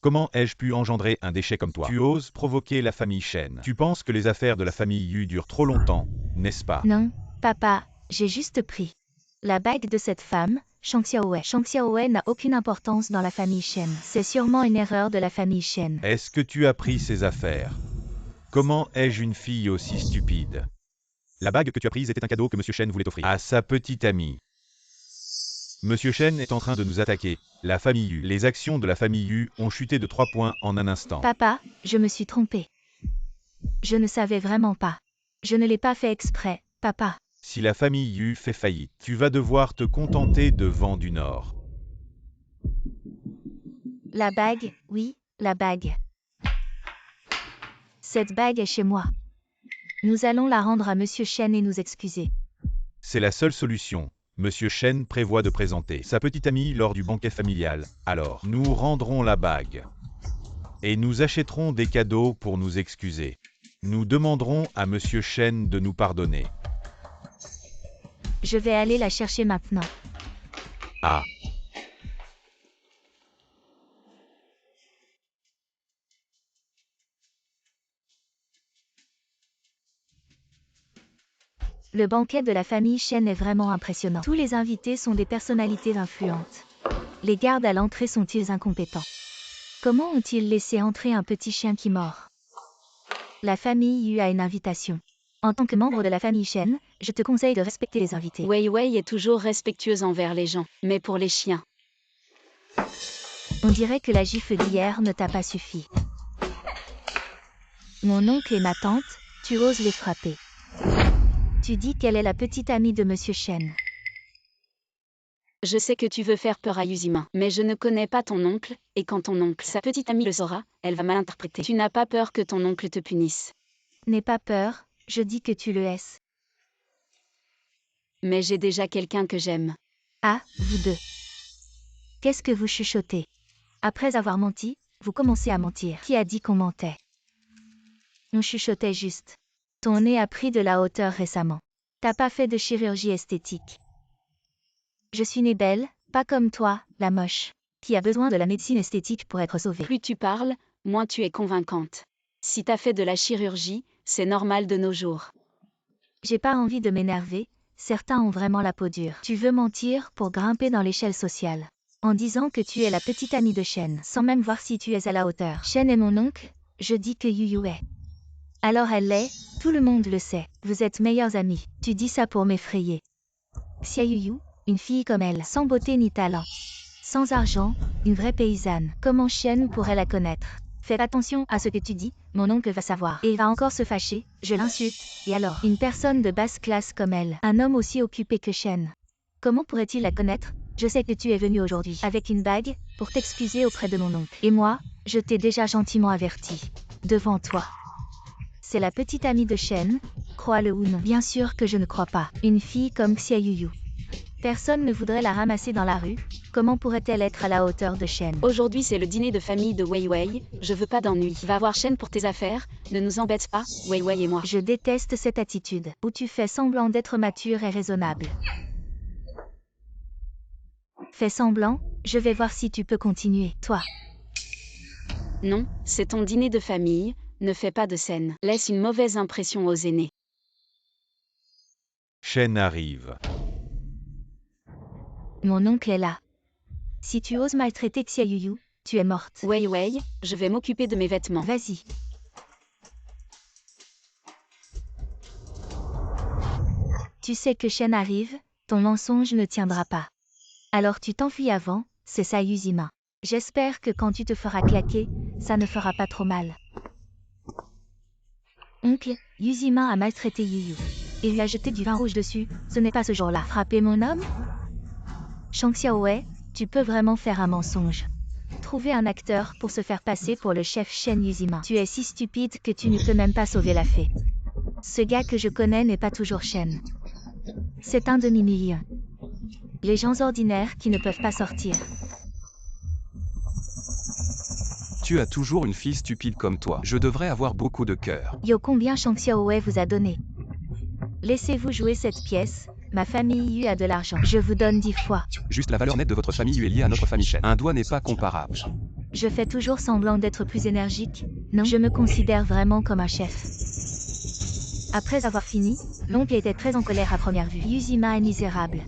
Comment ai-je pu engendrer un déchet comme toi? Tu oses provoquer la famille Shen. Tu penses que les affaires de la famille Yu durent trop longtemps, n'est-ce pas? Non, papa, j'ai juste pris la bague de cette femme, Shang Xiaowei. Shang Xiaowei n'a aucune importance dans la famille Shen. C'est sûrement une erreur de la famille Shen. Est-ce que tu as pris ces affaires? Comment ai-je une fille aussi stupide? La bague que tu as prise était un cadeau que M. Shen voulait offrir à sa petite amie. Monsieur Shen est en train de nous attaquer. La famille Yu. Les actions de la famille Yu ont chuté de 3 points en un instant. Papa, je me suis trompée. Je ne savais vraiment pas. Je ne l'ai pas fait exprès, papa. Si la famille Yu fait faillite, tu vas devoir te contenter de Vent du Nord. La bague, oui, la bague. Cette bague est chez moi. Nous allons la rendre à Monsieur Shen et nous excuser. C'est la seule solution. Monsieur Shen prévoit de présenter sa petite amie lors du banquet familial. Alors, nous rendrons la bague. Et nous achèterons des cadeaux pour nous excuser. Nous demanderons à Monsieur Shen de nous pardonner. Je vais aller la chercher maintenant. Ah. Le banquet de la famille Shen est vraiment impressionnant. Tous les invités sont des personnalités influentes. Les gardes à l'entrée sont-ils incompétents? Comment ont-ils laissé entrer un petit chien qui mord? La famille Yu a une invitation. En tant que membre de la famille Shen, je te conseille de respecter les invités. Wei Wei est toujours respectueuse envers les gens, mais pour les chiens. On dirait que la gifle d'hier ne t'a pas suffi. Mon oncle et ma tante, tu oses les frapper. Tu dis qu'elle est la petite amie de Monsieur Shen. Je sais que tu veux faire peur à Yuzima, mais je ne connais pas ton oncle, et quand ton oncle, sa petite amie le saura, elle va mal interpréter. Tu n'as pas peur que ton oncle te punisse. N'aie pas peur, je dis que tu le hais. Mais j'ai déjà quelqu'un que j'aime. Ah, vous deux. Qu'est-ce que vous chuchotez? Après avoir menti, vous commencez à mentir. Qui a dit qu'on mentait? On chuchotait juste. Ton nez a pris de la hauteur récemment. T'as pas fait de chirurgie esthétique. Je suis née belle, pas comme toi, la moche, qui a besoin de la médecine esthétique pour être sauvée. Plus tu parles, moins tu es convaincante. Si t'as fait de la chirurgie, c'est normal de nos jours. J'ai pas envie de m'énerver, certains ont vraiment la peau dure. Tu veux mentir pour grimper dans l'échelle sociale. En disant que tu es la petite amie de Shen, sans même voir si tu es à la hauteur. Shen est mon oncle, je dis que Yuyu est. Alors elle l'est, tout le monde le sait. Vous êtes meilleurs amis. Tu dis ça pour m'effrayer. Xia Yuyu, une fille comme elle, sans beauté ni talent. Sans argent, une vraie paysanne. Comment Shen pourrait la connaître? Fais attention à ce que tu dis, mon oncle va savoir. Et il va encore se fâcher, je l'insulte. Et alors? Une personne de basse classe comme elle, un homme aussi occupé que Shen. Comment pourrait-il la connaître? Je sais que tu es venu aujourd'hui avec une bague, pour t'excuser auprès de mon oncle. Et moi, je t'ai déjà gentiment averti. Devant toi. C'est la petite amie de Shen, crois-le ou non. Bien sûr que je ne crois pas. Une fille comme Xia Yuyu. Personne ne voudrait la ramasser dans la rue, comment pourrait-elle être à la hauteur de Shen? Aujourd'hui c'est le dîner de famille de Wei Wei, je veux pas d'ennui. Va voir Shen pour tes affaires, ne nous embête pas, Wei Wei et moi. Je déteste cette attitude, où tu fais semblant d'être mature et raisonnable. Fais semblant, je vais voir si tu peux continuer, toi. Non, c'est ton dîner de famille, ne fais pas de scène. Laisse une mauvaise impression aux aînés. Shen arrive. Mon oncle est là. Si tu oses maltraiter Xia Yuyu, tu es morte. Wei Wei, je vais m'occuper de mes vêtements. Vas-y. Tu sais que Shen arrive, ton mensonge ne tiendra pas. Alors tu t'enfuis avant, c'est ça Yuzima. J'espère que quand tu te feras claquer, ça ne fera pas trop mal. Oncle, Yuzima a maltraité Yuyu. Et lui a jeté du vin rouge dessus, ce n'est pas ce jour-là. Frapper mon homme? Shang Xiaowei, tu peux vraiment faire un mensonge. Trouver un acteur pour se faire passer pour le chef Shen Yuzima. Tu es si stupide que tu ne peux même pas sauver la fée. Ce gars que je connais n'est pas toujours Shen. C'est un demi-million. Les gens ordinaires qui ne peuvent pas sortir. Tu as toujours une fille stupide comme toi. Je devrais avoir beaucoup de cœur. Yo, combien Shang Xiaowei vous a donné? Laissez-vous jouer cette pièce. Ma famille Yu a de l'argent. Je vous donne 10 fois. Juste la valeur nette de votre famille Yu est liée à notre famille Shen. Un doigt n'est pas comparable. Je fais toujours semblant d'être plus énergique. Non, je me considère vraiment comme un chef. Après avoir fini, l'oncle était très en colère à première vue. Yuzima est misérable.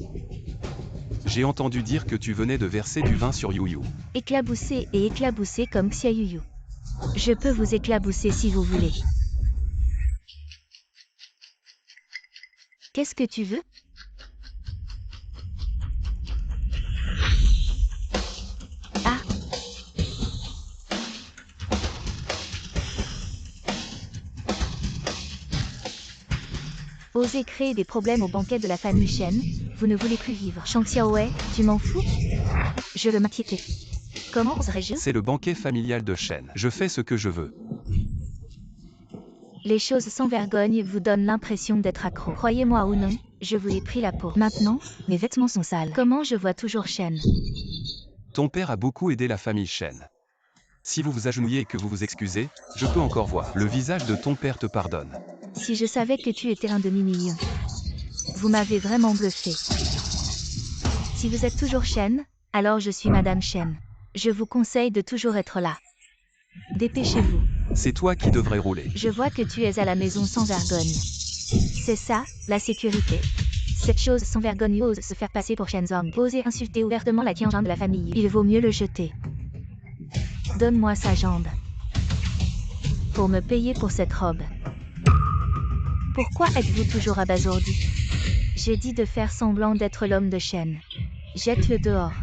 J'ai entendu dire que tu venais de verser du vin sur Yuyu. Éclaboussé et éclaboussé comme Xia Yuyu. Je peux vous éclabousser si vous voulez. Qu'est-ce que tu veux? Ah! Osez créer des problèmes au banquet de la famille Shen, vous ne voulez plus vivre. Shang Xiaowei, tu m'en fous? Je veux m'inquiéter. Comment oserais-je? C'est le banquet familial de Shen. Je fais ce que je veux. Les choses sans vergogne vous donnent l'impression d'être accro. Croyez-moi ou non, je vous ai pris la peau. Maintenant, mes vêtements sont sales. Comment je vois toujours Shen? Ton père a beaucoup aidé la famille Shen. Si vous vous agenouillez et que vous vous excusez, je peux encore voir. Le visage de ton père te pardonne. Si je savais que tu étais un demi-million. Vous m'avez vraiment bluffé. Si vous êtes toujours Shen, alors je suis Madame Shen. Je vous conseille de toujours être là. Dépêchez-vous. C'est toi qui devrais rouler. Je vois que tu es à la maison sans vergogne. C'est ça, la sécurité. Cette chose sans vergogne ose se faire passer pour Shenzong. Oser insulter ouvertement la Tianjin de la famille. Il vaut mieux le jeter. Donne-moi sa jambe. Pour me payer pour cette robe. Pourquoi êtes-vous toujours abasourdi? J'ai dit de faire semblant d'être l'homme de Shen. Jette-le dehors.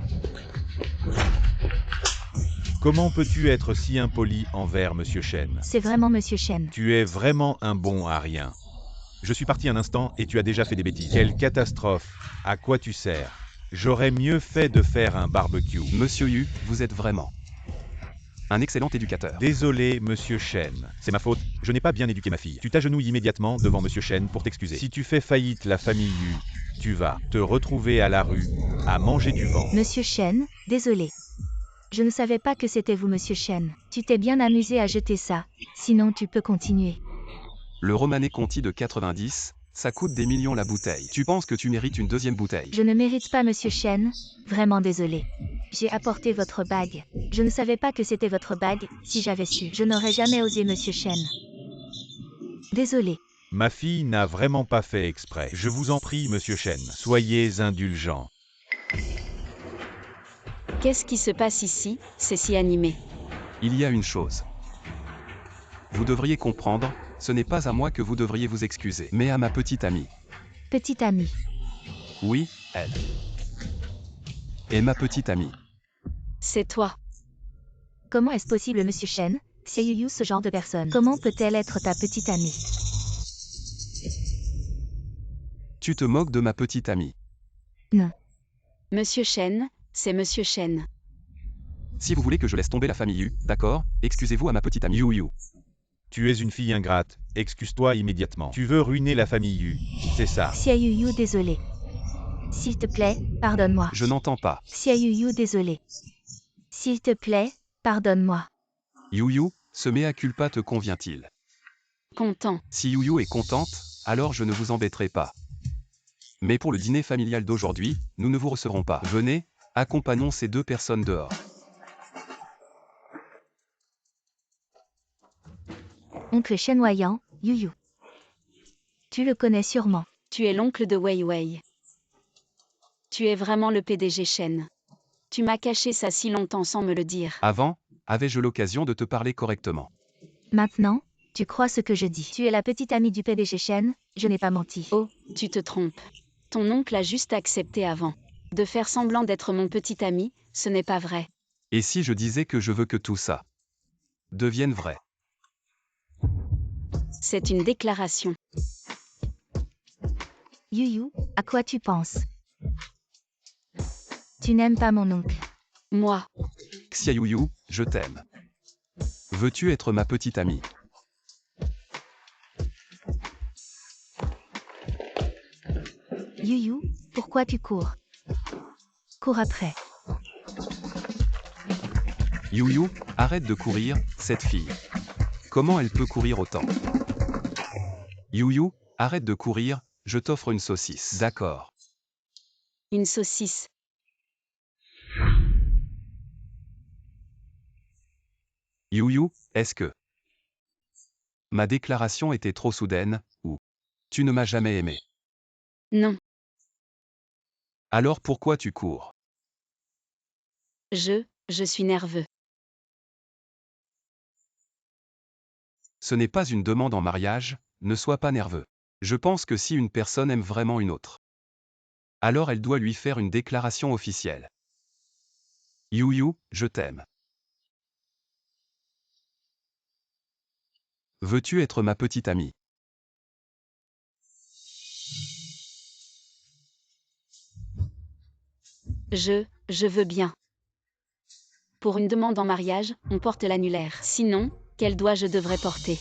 Comment peux-tu être si impoli envers Monsieur Shen? C'est vraiment Monsieur Shen. Tu es vraiment un bon à rien. Je suis parti un instant et tu as déjà fait des bêtises. Quelle catastrophe! À quoi tu sers? J'aurais mieux fait de faire un barbecue. Monsieur Yu, vous êtes vraiment un excellent éducateur. Désolé, Monsieur Shen. C'est ma faute, je n'ai pas bien éduqué ma fille. Tu t'agenouilles immédiatement devant Monsieur Shen pour t'excuser. Si tu fais faillite la famille Yu, tu vas te retrouver à la rue, à manger du vent. Monsieur Shen, désolé. Je ne savais pas que c'était vous, Monsieur Shen. Tu t'es bien amusé à jeter ça, sinon tu peux continuer. Le Romanée Conti de 90, ça coûte des millions la bouteille. Tu penses que tu mérites une deuxième bouteille? Je ne mérite pas, monsieur Chen. Vraiment désolé. J'ai apporté votre bague. Je ne savais pas que c'était votre bague. Si j'avais su, je n'aurais jamais osé, monsieur Chen. Désolé. Ma fille n'a vraiment pas fait exprès. Je vous en prie, monsieur Chen, soyez indulgent. Qu'est-ce qui se passe ici? C'est si animé. Il y a une chose. Vous devriez comprendre, ce n'est pas à moi que vous devriez vous excuser, mais à ma petite amie. Petite amie. Oui, elle. Et ma petite amie. C'est toi. Comment est-ce possible, monsieur Chen? Xia Yuyu, ce genre de personne. Comment peut-elle être ta petite amie? Tu te moques de ma petite amie. Non. Monsieur Chen, c'est Monsieur Chen. Si vous voulez que je laisse tomber la famille Yu, d'accord, excusez-vous à ma petite amie Yu Yu. Tu es une fille ingrate, excuse-toi immédiatement. Tu veux ruiner la famille Yu, c'est ça. Xia Yuyu, désolé. S'il te plaît, pardonne-moi. Je n'entends pas. Xia Yuyu, désolé. S'il te plaît, pardonne-moi. Yu Yu, ce mea culpa te convient-il? Content. Si Yu Yu est contente, alors je ne vous embêterai pas. Mais pour le dîner familial d'aujourd'hui, nous ne vous recevrons pas. Venez, accompagnons ces deux personnes dehors. Oncle chenoyant, Yuyu. Tu le connais sûrement. Tu es l'oncle de Wei Wei. Tu es vraiment le PDG Chen. Tu m'as caché ça si longtemps sans me le dire. Avant, avais-je l'occasion de te parler correctement? Maintenant, tu crois ce que je dis. Tu es la petite amie du PDG Chen, je n'ai pas menti. Oh, tu te trompes. Ton oncle a juste accepté avant. De faire semblant d'être mon petit ami, ce n'est pas vrai. Et si je disais que je veux que tout ça devienne vrai? C'est une déclaration. Yuyu, à quoi tu penses? Tu n'aimes pas mon oncle. Moi, Xia Yuyu, je t'aime. Veux-tu être ma petite amie? Yuyu, pourquoi tu cours? Cours après. Yuyu, arrête de courir, cette fille. Comment elle peut courir autant? Yuyu, arrête de courir, je t'offre une saucisse. D'accord. une saucisse. Yuyu, est-ce que ma déclaration était trop soudaine, ou tu ne m'as jamais aimé? Non, Alors pourquoi tu cours? je suis nerveux. Ce n'est pas une demande en mariage, ne sois pas nerveux. Je pense que si une personne aime vraiment une autre, alors elle doit lui faire une déclaration officielle. Yuyu, je t'aime. Veux-tu être ma petite amie? Je veux bien. Pour une demande en mariage, on porte l'annulaire. Sinon, quel doigt je devrais porter?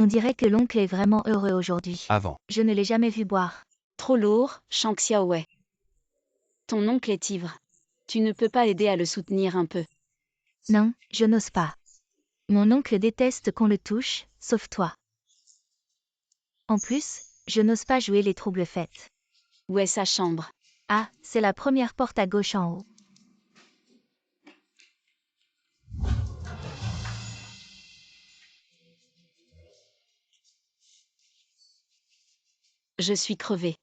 On dirait que l'oncle est vraiment heureux aujourd'hui. Avant. Je ne l'ai jamais vu boire. Trop lourd, Shang Xiaowei. Ton oncle est ivre. Tu ne peux pas aider à le soutenir un peu. Non, je n'ose pas. Mon oncle déteste qu'on le touche, sauf toi. En plus, je n'ose pas jouer les troubles fêtes. Où est sa chambre? Ah, c'est la première porte à gauche en haut. Je suis crevée.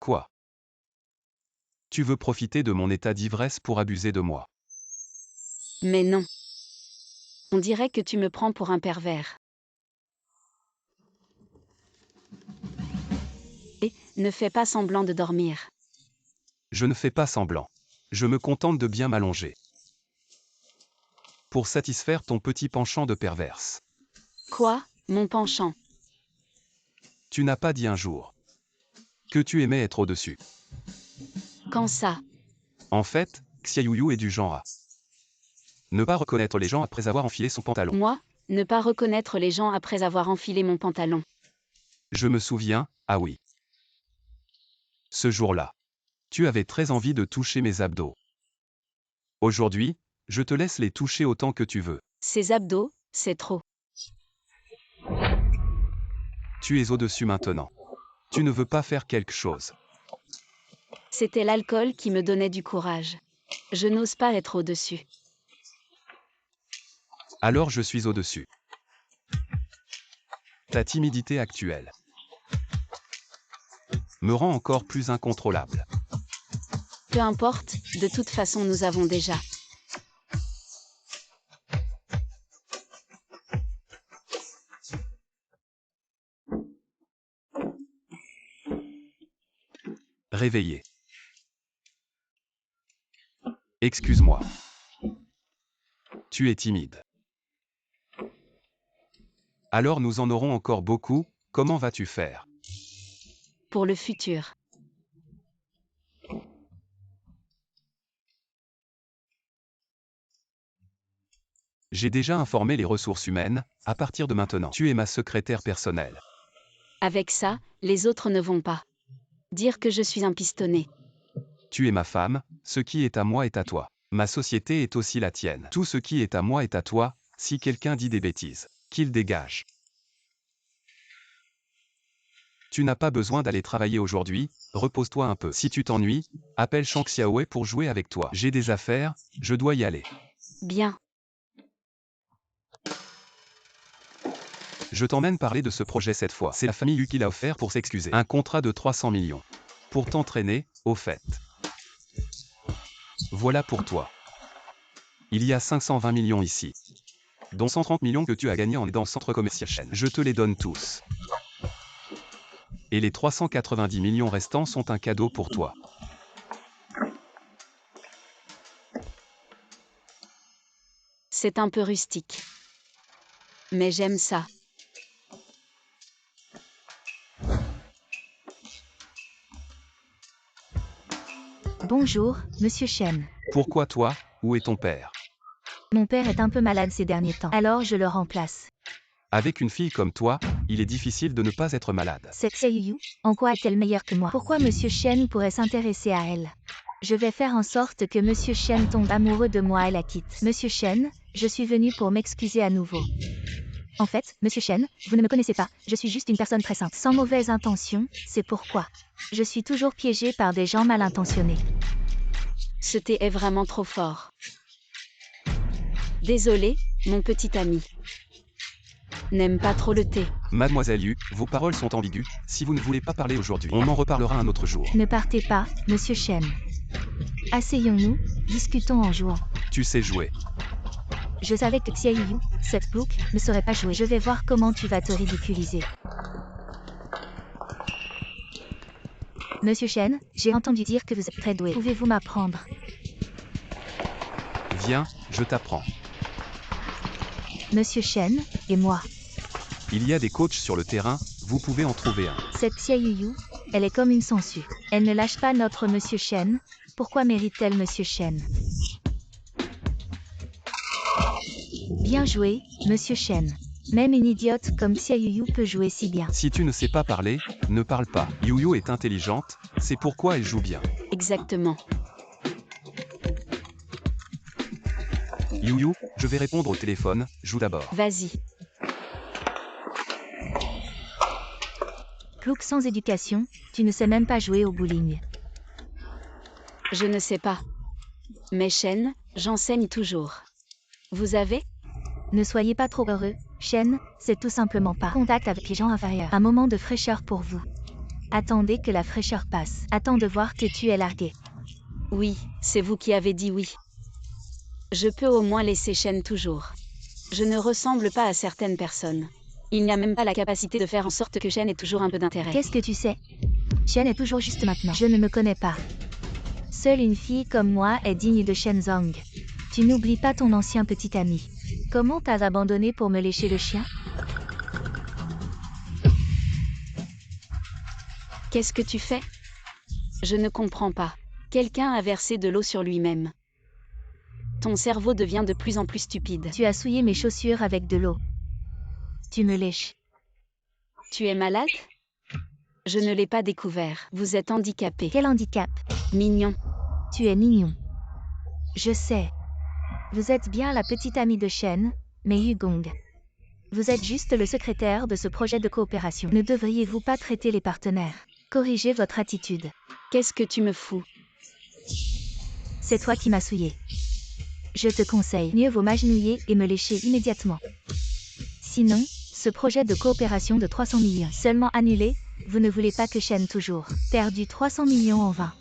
Quoi? Tu veux profiter de mon état d'ivresse pour abuser de moi? Mais non. On dirait que tu me prends pour un pervers. Et ne fais pas semblant de dormir. Je ne fais pas semblant. Je me contente de bien m'allonger. Pour satisfaire ton petit penchant de perverse. Quoi, mon penchant? Tu n'as pas dit un jour que tu aimais être au-dessus. Quand ça? En fait, Xiaoyu est du genre à ne pas reconnaître les gens après avoir enfilé son pantalon. Moi, ne pas reconnaître les gens après avoir enfilé mon pantalon. Je me souviens, ah oui. Ce jour-là, tu avais très envie de toucher mes abdos. Aujourd'hui, je te laisse les toucher autant que tu veux. Ces abdos, c'est trop. Tu es au-dessus maintenant. Tu ne veux pas faire quelque chose. C'était l'alcool qui me donnait du courage. Je n'ose pas être au-dessus. Alors je suis au-dessus. Ta timidité actuelle me rend encore plus incontrôlable. Peu importe, de toute façon nous avons déjà. Réveillé. Excuse-moi. Tu es timide. Alors nous en aurons encore beaucoup, comment vas-tu faire? Pour le futur. J'ai déjà informé les ressources humaines, à partir de maintenant. Tu es ma secrétaire personnelle. Avec ça, les autres ne vont pas dire que je suis un pistonné. Tu es ma femme, ce qui est à moi est à toi. Ma société est aussi la tienne. Tout ce qui est à moi est à toi, si quelqu'un dit des bêtises, qu'il dégage. Tu n'as pas besoin d'aller travailler aujourd'hui, repose-toi un peu. Si tu t'ennuies, appelle Shang Xiaowei pour jouer avec toi. J'ai des affaires, je dois y aller. Bien. Je t'emmène parler de ce projet cette fois. C'est la famille Yu qui l'a offert pour s'excuser. Un contrat de 300 millions. Pour t'entraîner, au fait. Voilà pour toi. Il y a 520 millions ici. Dont 130 millions que tu as gagnés en aidant le centre commercial Shen. Je te les donne tous. Et les 390 millions restants sont un cadeau pour toi. C'est un peu rustique. Mais j'aime ça. Bonjour, Monsieur Shen. Pourquoi toi? Où est ton père? Mon père est un peu malade ces derniers temps, alors je le remplace. Avec une fille comme toi, il est difficile de ne pas être malade. Cette Xiaoyu, en quoi est-elle meilleure que moi? Pourquoi Monsieur Shen pourrait s'intéresser à elle? Je vais faire en sorte que Monsieur Shen tombe amoureux de moi et la quitte. Monsieur Shen, je suis venu pour m'excuser à nouveau. En fait, Monsieur Shen, vous ne me connaissez pas, je suis juste une personne très simple. Sans mauvaise intention, c'est pourquoi. Je suis toujours piégée par des gens mal intentionnés. Ce thé est vraiment trop fort. Désolé, mon petit ami. N'aime pas trop le thé. Mademoiselle Yu, vos paroles sont ambiguës, si vous ne voulez pas parler aujourd'hui, on en reparlera un autre jour. Ne partez pas, Monsieur Shen. Asseyons-nous, discutons en jouant. Tu sais jouer. Je savais que Xiaoyu, cette boucle, ne saurait pas jouer. Je vais voir comment tu vas te ridiculiser. Monsieur Shen, j'ai entendu dire que vous êtes très doué. Pouvez-vous m'apprendre? Viens, je t'apprends. Monsieur Shen, et moi. Il y a des coachs sur le terrain, vous pouvez en trouver un. Cette Xiaoyu, elle est comme une sangsue. Elle ne lâche pas notre Monsieur Shen. Pourquoi mérite-t-elle Monsieur Shen? Bien joué, Monsieur Shen. Même une idiote comme Xiaoyu peut jouer si bien. Si tu ne sais pas parler, ne parle pas. Yu est intelligente, c'est pourquoi elle joue bien. Exactement. Yu, je vais répondre au téléphone, joue d'abord. Vas-y. Clouk sans éducation, tu ne sais même pas jouer au bowling. Je ne sais pas. Mais Shen, j'enseigne toujours. Vous avez? Ne soyez pas trop heureux, Shen, c'est tout simplement pas contact avec les gens inférieurs. Un moment de fraîcheur pour vous. Attendez que la fraîcheur passe. Attends de voir que tu es largué. Oui, c'est vous qui avez dit oui. Je peux au moins laisser Shen toujours. Je ne ressemble pas à certaines personnes. Il n'y a même pas la capacité de faire en sorte que Shen ait toujours un peu d'intérêt. Qu'est-ce que tu sais? Shen est toujours juste maintenant. Je ne me connais pas. Seule une fille comme moi est digne de Shen Zhang. Tu n'oublies pas ton ancien petit ami. Comment t'as abandonné pour me lécher le chien? Qu'est-ce que tu fais? Je ne comprends pas. Quelqu'un a versé de l'eau sur lui-même. Ton cerveau devient de plus en plus stupide. Tu as souillé mes chaussures avec de l'eau. Tu me lèches. Tu es malade? Je ne l'ai pas découvert. Vous êtes handicapé. Quel handicap? Mignon. Tu es mignon. Je sais. Vous êtes bien la petite amie de Shen, mais Yugong. Vous êtes juste le secrétaire de ce projet de coopération. Ne devriez-vous pas traiter les partenaires? Corrigez votre attitude. Qu'est-ce que tu me fous? C'est toi qui m'as souillé. Je te conseille, mieux vaut m'agenouiller et me lécher immédiatement. Sinon, ce projet de coopération de 300 millions seulement annulé, vous ne voulez pas que Shen toujours perdu 300 millions en vain.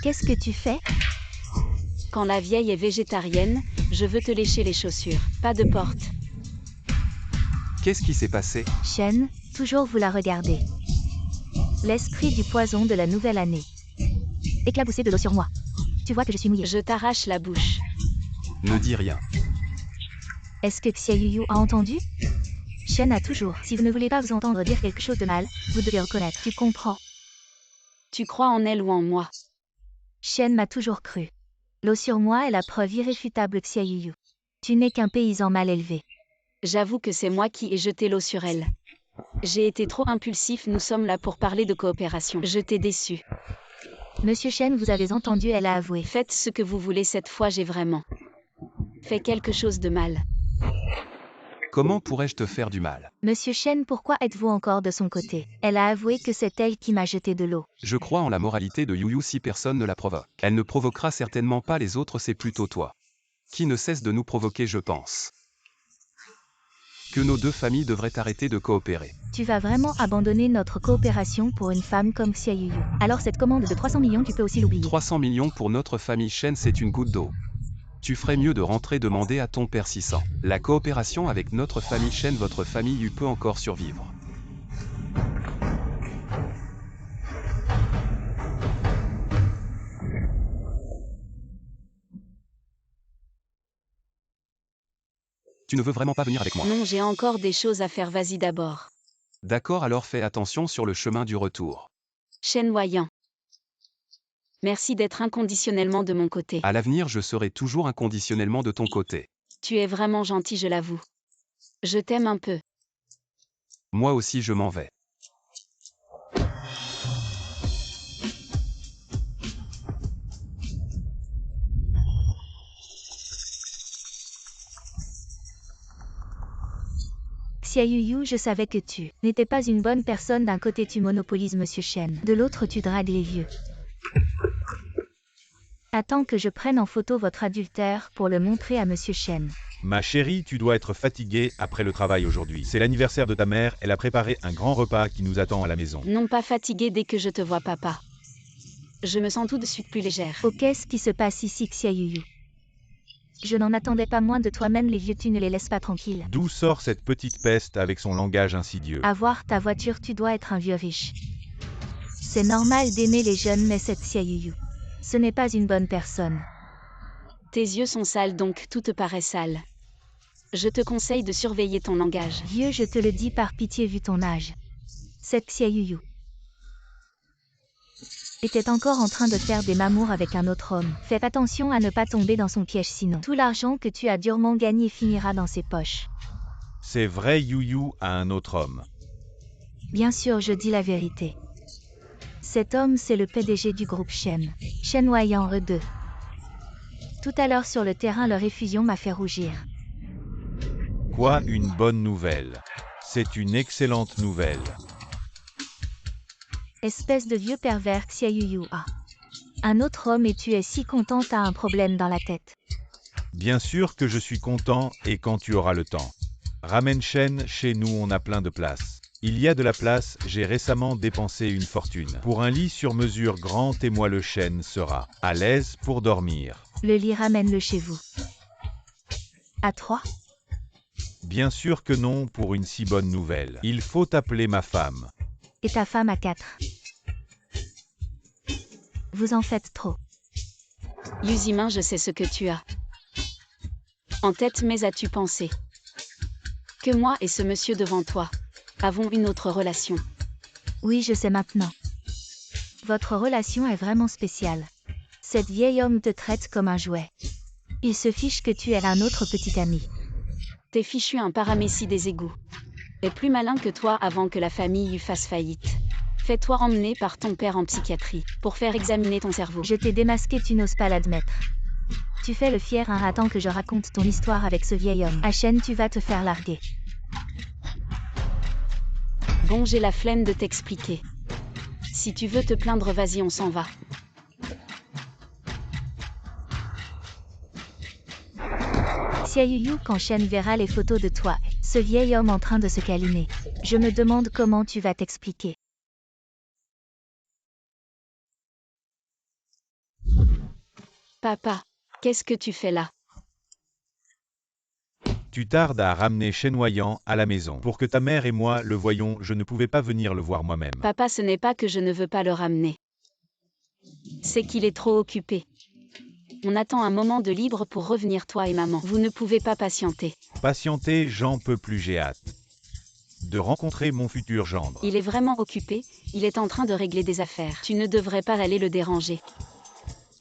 Qu'est-ce que tu fais? Quand la vieille est végétarienne, je veux te lécher les chaussures. Pas de porte. Qu'est-ce qui s'est passé? Shen, toujours vous la regardez. L'esprit du poison de la nouvelle année. Éclaboussez de l'eau sur moi. Tu vois que je suis mouillée. Je t'arrache la bouche. Ne dis rien. Est-ce que Xia Yuyu a entendu? Shen a toujours. Si vous ne voulez pas vous entendre dire quelque chose de mal, vous devez reconnaître. Tu comprends? Tu crois en elle ou en moi? Shen m'a toujours cru. L'eau sur moi est la preuve irréfutable Xia Yuyu. Tu n'es qu'un paysan mal élevé. J'avoue que c'est moi qui ai jeté l'eau sur elle. J'ai été trop impulsif, nous sommes là pour parler de coopération. Je t'ai déçu. Monsieur Shen, vous avez entendu, elle a avoué. Faites ce que vous voulez cette fois, j'ai vraiment fait quelque chose de mal. Comment pourrais-je te faire du mal? Monsieur Shen, pourquoi êtes-vous encore de son côté? Elle a avoué que c'est elle qui m'a jeté de l'eau. Je crois en la moralité de Yuyu si personne ne la provoque. Elle ne provoquera certainement pas les autres, c'est plutôt toi. Qui ne cesse de nous provoquer, je pense. Que nos deux familles devraient arrêter de coopérer. Tu vas vraiment abandonner notre coopération pour une femme comme Xia Yuyu. Alors cette commande de 300 millions, tu peux aussi l'oublier. 300 millions pour notre famille Shen, c'est une goutte d'eau. Tu ferais mieux de rentrer demander à ton père 600. La coopération avec notre famille Shen, votre famille Yu peut encore survivre. Tu ne veux vraiment pas venir avec moi? Non, j'ai encore des choses à faire, vas-y d'abord. D'accord, alors fais attention sur le chemin du retour. Shen Wayang. Merci d'être inconditionnellement de mon côté. À l'avenir, je serai toujours inconditionnellement de ton côté. Tu es vraiment gentil, je l'avoue. Je t'aime un peu. Moi aussi, je m'en vais. Xia Yuyu, je savais que tu n'étais pas une bonne personne. D'un côté tu monopolises Monsieur Shen, de l'autre tu dragues les vieux. Attends que je prenne en photo votre adultère pour le montrer à Monsieur Shen. Ma chérie, tu dois être fatiguée après le travail aujourd'hui. C'est l'anniversaire de ta mère, elle a préparé un grand repas qui nous attend à la maison. Non, pas fatiguée dès que je te vois, papa. Je me sens tout de suite plus légère. Oh, qu'est-ce qui se passe ici, Xia Yuyu? Je n'en attendais pas moins de toi, même les vieux tu ne les laisses pas tranquilles. D'où sort cette petite peste avec son langage insidieux? Avoir ta voiture, tu dois être un vieux riche. C'est normal d'aimer les jeunes, mais cette Xia Yuyu, ce n'est pas une bonne personne. Tes yeux sont sales, donc tout te paraît sale. Je te conseille de surveiller ton langage. Vieux, je te le dis par pitié vu ton âge. Cette Xia Yuyu était encore en train de faire des mamours avec un autre homme. Fais attention à ne pas tomber dans son piège, sinon tout l'argent que tu as durement gagné finira dans ses poches. C'est vrai, Yuyu a un autre homme. Bien sûr, je dis la vérité. Cet homme, c'est le PDG du groupe Shen. Shen Wayang E2. Tout à l'heure sur le terrain, leur effusion m'a fait rougir. Quoi, une bonne nouvelle? C'est une excellente nouvelle. Espèce de vieux pervers Xia Yuyu a un autre homme et tu es si content, t'as un problème dans la tête. Bien sûr que je suis content et quand tu auras le temps. Ramène Shen, chez nous on a plein de place. Il y a de la place, j'ai récemment dépensé une fortune. Pour un lit sur mesure grand et moi le Shen sera à l'aise pour dormir. Le lit, ramène-le chez vous. À 3. Bien sûr que non pour une si bonne nouvelle. Il faut appeler ma femme. Et ta femme à 4. Vous en faites trop. Yuzimin, je sais ce que tu as en tête, mais as-tu pensé que moi et ce monsieur devant toi avons une autre relation? Oui, je sais maintenant. Votre relation est vraiment spéciale. Cette vieille homme te traite comme un jouet. Il se fiche que tu es un autre petit ami. T'es fichu un paramécie des égouts. Est plus malin que toi avant que la famille lui fasse faillite. Fais-toi emmener par ton père en psychiatrie pour faire examiner ton cerveau. Je t'ai démasqué, tu n'oses pas l'admettre. Tu fais le fier un attends que je raconte ton histoire avec ce vieil homme. Hachène, tu vas te faire larguer. Bon, j'ai la flemme de t'expliquer. Si tu veux te plaindre, vas-y, on s'en va. Xia Yuyu, quand Shen verra les photos de toi, ce vieil homme en train de se câliner. Je me demande comment tu vas t'expliquer. Papa, qu'est-ce que tu fais là? Tu tardes à ramener Chenoyant à la maison. Pour que ta mère et moi le voyions, je ne pouvais pas venir le voir moi-même. Papa, ce n'est pas que je ne veux pas le ramener. C'est qu'il est trop occupé. On attend un moment de libre pour revenir, toi et maman. Vous ne pouvez pas patienter. Patienter, j'en peux plus, j'ai hâte de rencontrer mon futur gendre. Il est vraiment occupé, il est en train de régler des affaires. Tu ne devrais pas aller le déranger.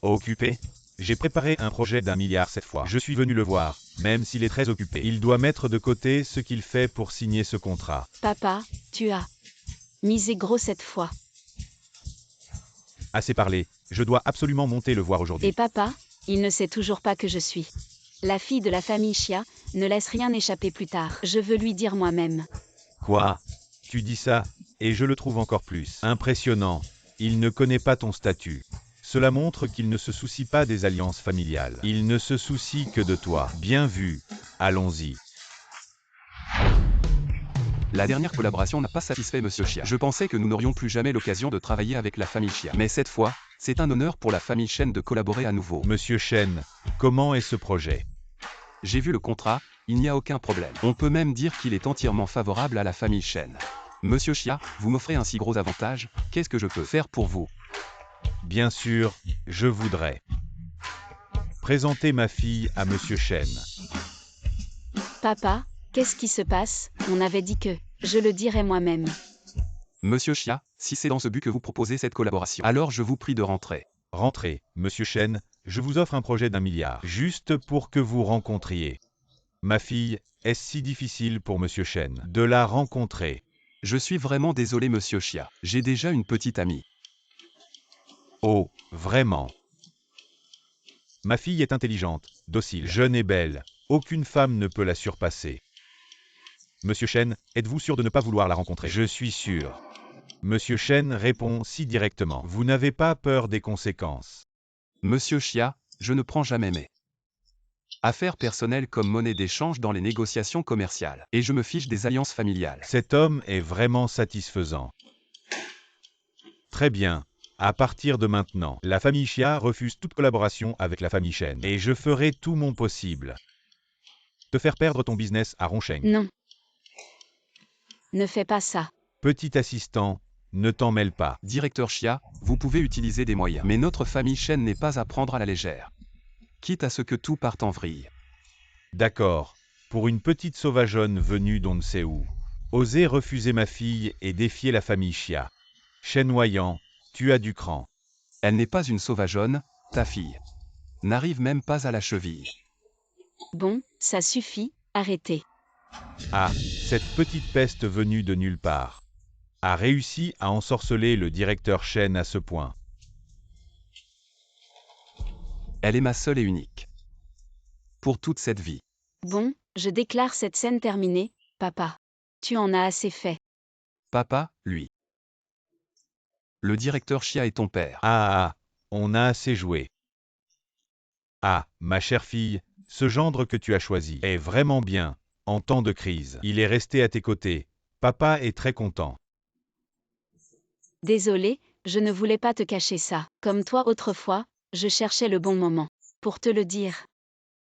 Occupé? J'ai préparé un projet d'1 milliard cette fois. Je suis venu le voir, même s'il est très occupé. Il doit mettre de côté ce qu'il fait pour signer ce contrat. Papa, tu as misé gros cette fois. Assez parlé, je dois absolument monter le voir aujourd'hui. Et papa, il ne sait toujours pas que je suis la fille de la famille Chia, ne laisse rien échapper plus tard. Je veux lui dire moi-même. Quoi? Tu dis ça, et je le trouve encore plus impressionnant. Il ne connaît pas ton statut. Cela montre qu'il ne se soucie pas des alliances familiales. Il ne se soucie que de toi. Bien vu. Allons-y. La dernière collaboration n'a pas satisfait Monsieur Chia. Je pensais que nous n'aurions plus jamais l'occasion de travailler avec la famille Chia. Mais cette fois, c'est un honneur pour la famille Shen de collaborer à nouveau. Monsieur Shen, comment est ce projet? J'ai vu le contrat, il n'y a aucun problème. On peut même dire qu'il est entièrement favorable à la famille Shen. Monsieur Chia, vous m'offrez un si gros avantage, qu'est-ce que je peux faire pour vous? Bien sûr, je voudrais présenter ma fille à Monsieur Shen. Papa, qu'est-ce qui se passe? On avait dit que je le dirais moi-même. Monsieur Chia, si c'est dans ce but que vous proposez cette collaboration, alors je vous prie de rentrer. Rentrez, Monsieur Shen, je vous offre un projet d'1 milliard, juste pour que vous rencontriez ma fille. Est-ce si difficile pour Monsieur Shen de la rencontrer? Je suis vraiment désolé Monsieur Chia, j'ai déjà une petite amie. Oh, vraiment? Ma fille est intelligente, docile, jeune et belle. Aucune femme ne peut la surpasser. Monsieur Shen, êtes-vous sûr de ne pas vouloir la rencontrer? Je suis sûr. Monsieur Shen répond si directement. Vous n'avez pas peur des conséquences? Monsieur Chia, je ne prends jamais mes affaires personnelles comme monnaie d'échange dans les négociations commerciales, et je me fiche des alliances familiales. Cet homme est vraiment satisfaisant. Très bien. À partir de maintenant, la famille Chia refuse toute collaboration avec la famille Shen, et je ferai tout mon possible te faire perdre ton business à Rongsheng. Non. Ne fais pas ça. Petit assistant, ne t'en mêle pas. Directeur Chia, vous pouvez utiliser des moyens, mais notre famille Shen n'est pas à prendre à la légère. Quitte à ce que tout parte en vrille. D'accord. Pour une petite sauvageonne venue d'on ne sait où, oser refuser ma fille et défier la famille Chia. Chenoyant, tu as du cran. Elle n'est pas une sauvageonne, ta fille n'arrive même pas à la cheville. Bon, ça suffit, arrêtez. Ah, cette petite peste venue de nulle part a réussi à ensorceler le directeur Shen à ce point. Elle est ma seule et unique. Pour toute cette vie. Bon, je déclare cette scène terminée, papa. Tu en as assez fait. Papa, lui. Le directeur Chia est ton père. Ah, on a assez joué. Ah, ma chère fille, ce gendre que tu as choisi est vraiment bien. En temps de crise, il est resté à tes côtés. Papa est très content. Désolé, je ne voulais pas te cacher ça. Comme toi autrefois, je cherchais le bon moment pour te le dire.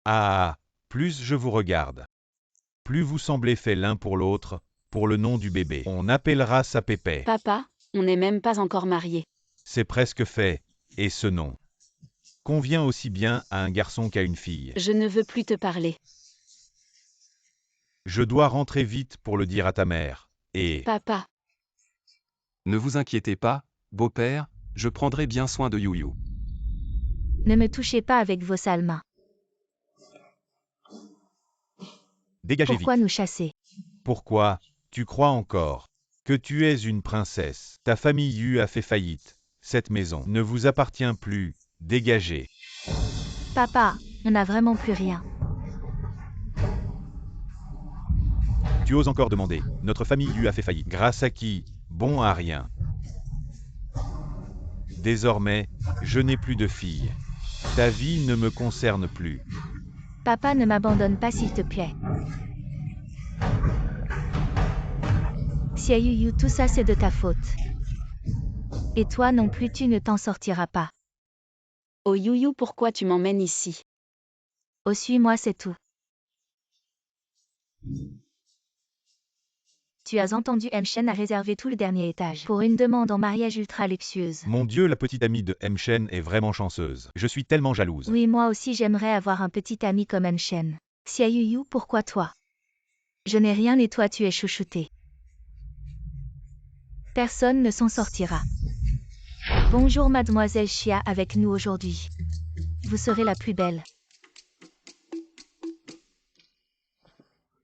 Ah, plus je vous regarde, Plus vous semblez faits l'un pour l'autre, pour le nom du bébé. On appellera ça Pépé. Papa, on n'est même pas encore mariés. C'est presque fait, et ce nom convient aussi bien à un garçon qu'à une fille. Je ne veux plus te parler. Je dois rentrer vite pour le dire à ta mère. Et... Papa, Ne vous inquiétez pas, beau-père, je prendrai bien soin de Yuyu. Ne me touchez pas avec vos sales mains. Dégagez Pourquoi vite. nous chasser? Pourquoi, tu crois encore que tu es une princesse? Ta famille Yu a fait faillite. Cette maison ne vous appartient plus. Dégagez. Papa, on n'a vraiment plus rien. Tu oses encore demander. Notre famille Yu a fait faillite. Grâce à qui? Bon à rien. Désormais, je n'ai plus de fille. Ta vie ne me concerne plus. Papa, ne m'abandonne pas s'il te plaît. Xia Yuyu, tout ça c'est de ta faute. Et toi non plus tu ne t'en sortiras pas. oh Yuyu, pourquoi tu m'emmènes ici? Oh, suis-moi, c'est tout. Tu as entendu, M. Shen a réservé tout le dernier étage pour une demande en mariage ultra luxueuse. Mon Dieu, la petite amie de M. Shen est vraiment chanceuse. Je suis tellement jalouse. Oui, moi aussi j'aimerais avoir un petit ami comme M. Shen. Xia Yuyu, pourquoi toi? Je n'ai rien et toi tu es chouchouté. Personne ne s'en sortira. Bonjour mademoiselle Xia, avec nous aujourd'hui. Vous serez la plus belle.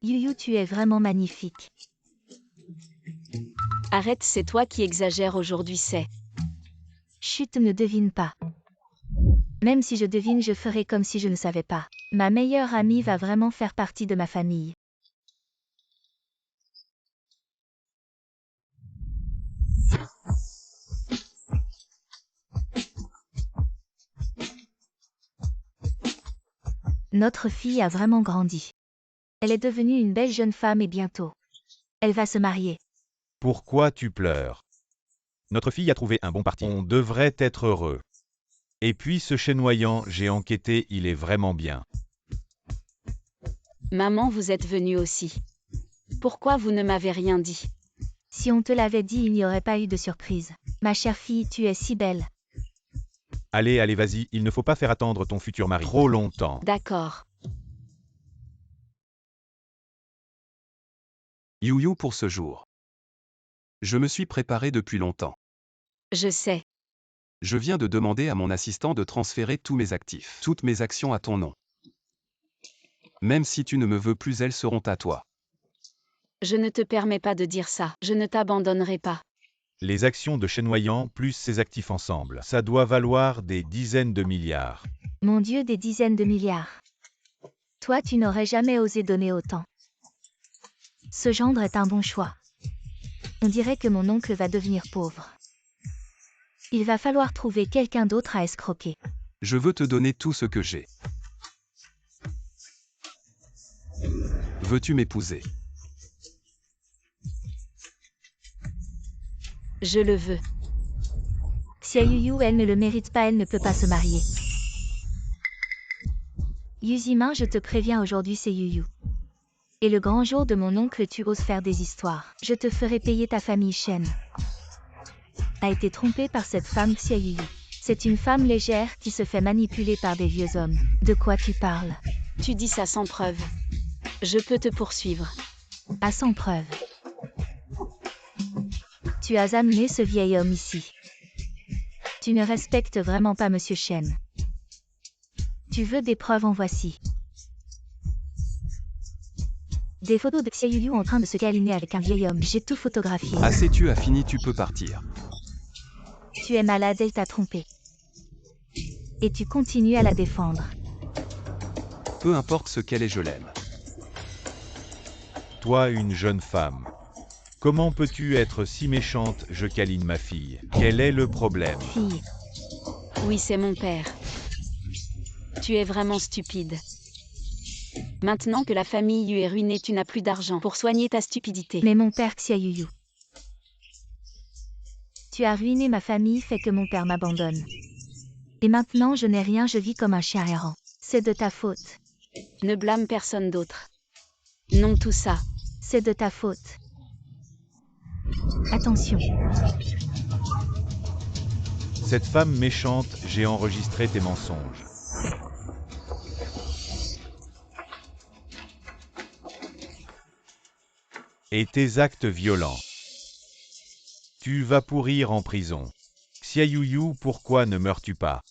Yuyu, tu es vraiment magnifique. Arrête, c'est toi qui exagères aujourd'hui, c'est. Chut, ne devine pas. Même si je devine, je ferai comme si je ne savais pas. Ma meilleure amie va vraiment faire partie de ma famille. Notre fille a vraiment grandi. Elle est devenue une belle jeune femme et bientôt, elle va se marier. Pourquoi tu pleures? Notre fille a trouvé un bon parti. On devrait être heureux. Et puis ce chenoyant, j'ai enquêté, il est vraiment bien. Maman, vous êtes venue aussi. Pourquoi vous ne m'avez rien dit? Si on te l'avait dit, il n'y aurait pas eu de surprise. Ma chère fille, tu es si belle. Allez, allez, vas-y, il ne faut pas faire attendre ton futur mari trop longtemps. D'accord. Yuyu pour ce jour. Je me suis préparé depuis longtemps. Je sais. Je viens de demander à mon assistant de transférer tous mes actifs, toutes mes actions à ton nom. Même si tu ne me veux plus, elles seront à toi. Je ne te permets pas de dire ça. Je ne t'abandonnerai pas. Les actions de chenoyant plus ses actifs ensemble, ça doit valoir des dizaines de milliards. Mon Dieu, des dizaines de milliards. Toi, tu n'aurais jamais osé donner autant. Ce gendre est un bon choix. On dirait que mon oncle va devenir pauvre. Il va falloir trouver quelqu'un d'autre à escroquer. Je veux te donner tout ce que j'ai. Veux-tu m'épouser? Je le veux. Xia Yuyu, elle ne le mérite pas, elle ne peut pas se marier. Yuzimin, je te préviens, aujourd'hui c'est Yuyu. Et le grand jour de mon oncle, tu oses faire des histoires. Je te ferai payer ta famille Shen. A été trompée par cette femme Xia Yuyu. C'est une femme légère qui se fait manipuler par des vieux hommes. De quoi tu parles? Tu dis ça sans preuve. Je peux te poursuivre. À sans preuve. Tu as amené ce vieil homme ici. Tu ne respectes vraiment pas Monsieur Shen. Tu veux des preuves, en voici. Des photos de Xia Yuyu en train de se câliner avec un vieil homme. J'ai tout photographié. Assez, tu as fini, tu peux partir. Tu es malade, elle t'a trompé. Et tu continues à la défendre. Peu importe ce qu'elle est, je l'aime. Toi, une jeune femme. Comment peux-tu être si méchante? Je câline ma fille. Quel est le problème? Fille. Oui, c'est mon père. Tu es vraiment stupide. Maintenant que la famille Yu est ruinée, tu n'as plus d'argent pour soigner ta stupidité. Mais mon père Xia Yuyu. Tu as ruiné ma famille, fait que mon père m'abandonne. Et maintenant je n'ai rien, je vis comme un chien errant. C'est de ta faute. Ne blâme personne d'autre. Non, tout ça. C'est de ta faute. Attention. Cette femme méchante, j'ai enregistré tes mensonges. Et tes actes violents. Tu vas pourrir en prison. Xia Yuyu, pourquoi ne meurs-tu pas?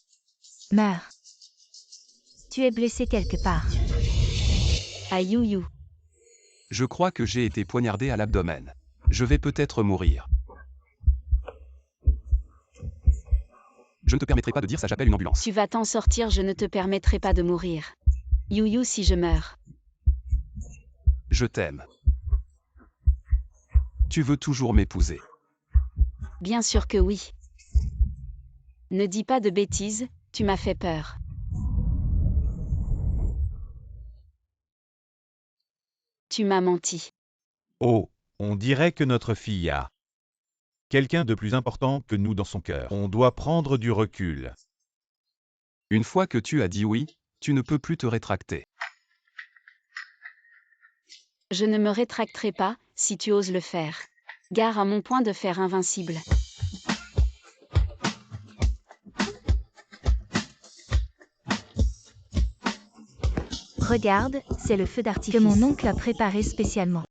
Meurs. Tu es blessé quelque part. Aïe you. Je crois que j'ai été poignardé à l'abdomen. Je vais peut-être mourir. Je ne te permettrai pas de dire ça, j'appelle une ambulance. Tu vas t'en sortir, je ne te permettrai pas de mourir. You si je meurs. Je t'aime. Tu veux toujours m'épouser. Bien sûr que oui. Ne dis pas de bêtises, tu m'as fait peur. Tu m'as menti. Oh, on dirait que notre fille a quelqu'un de plus important que nous dans son cœur. On doit prendre du recul. Une fois que tu as dit oui, tu ne peux plus te rétracter. Je ne me rétracterai pas, si tu oses le faire. Gare à mon point de fer invincible. Regarde, c'est le feu d'artifice que mon oncle a préparé spécialement.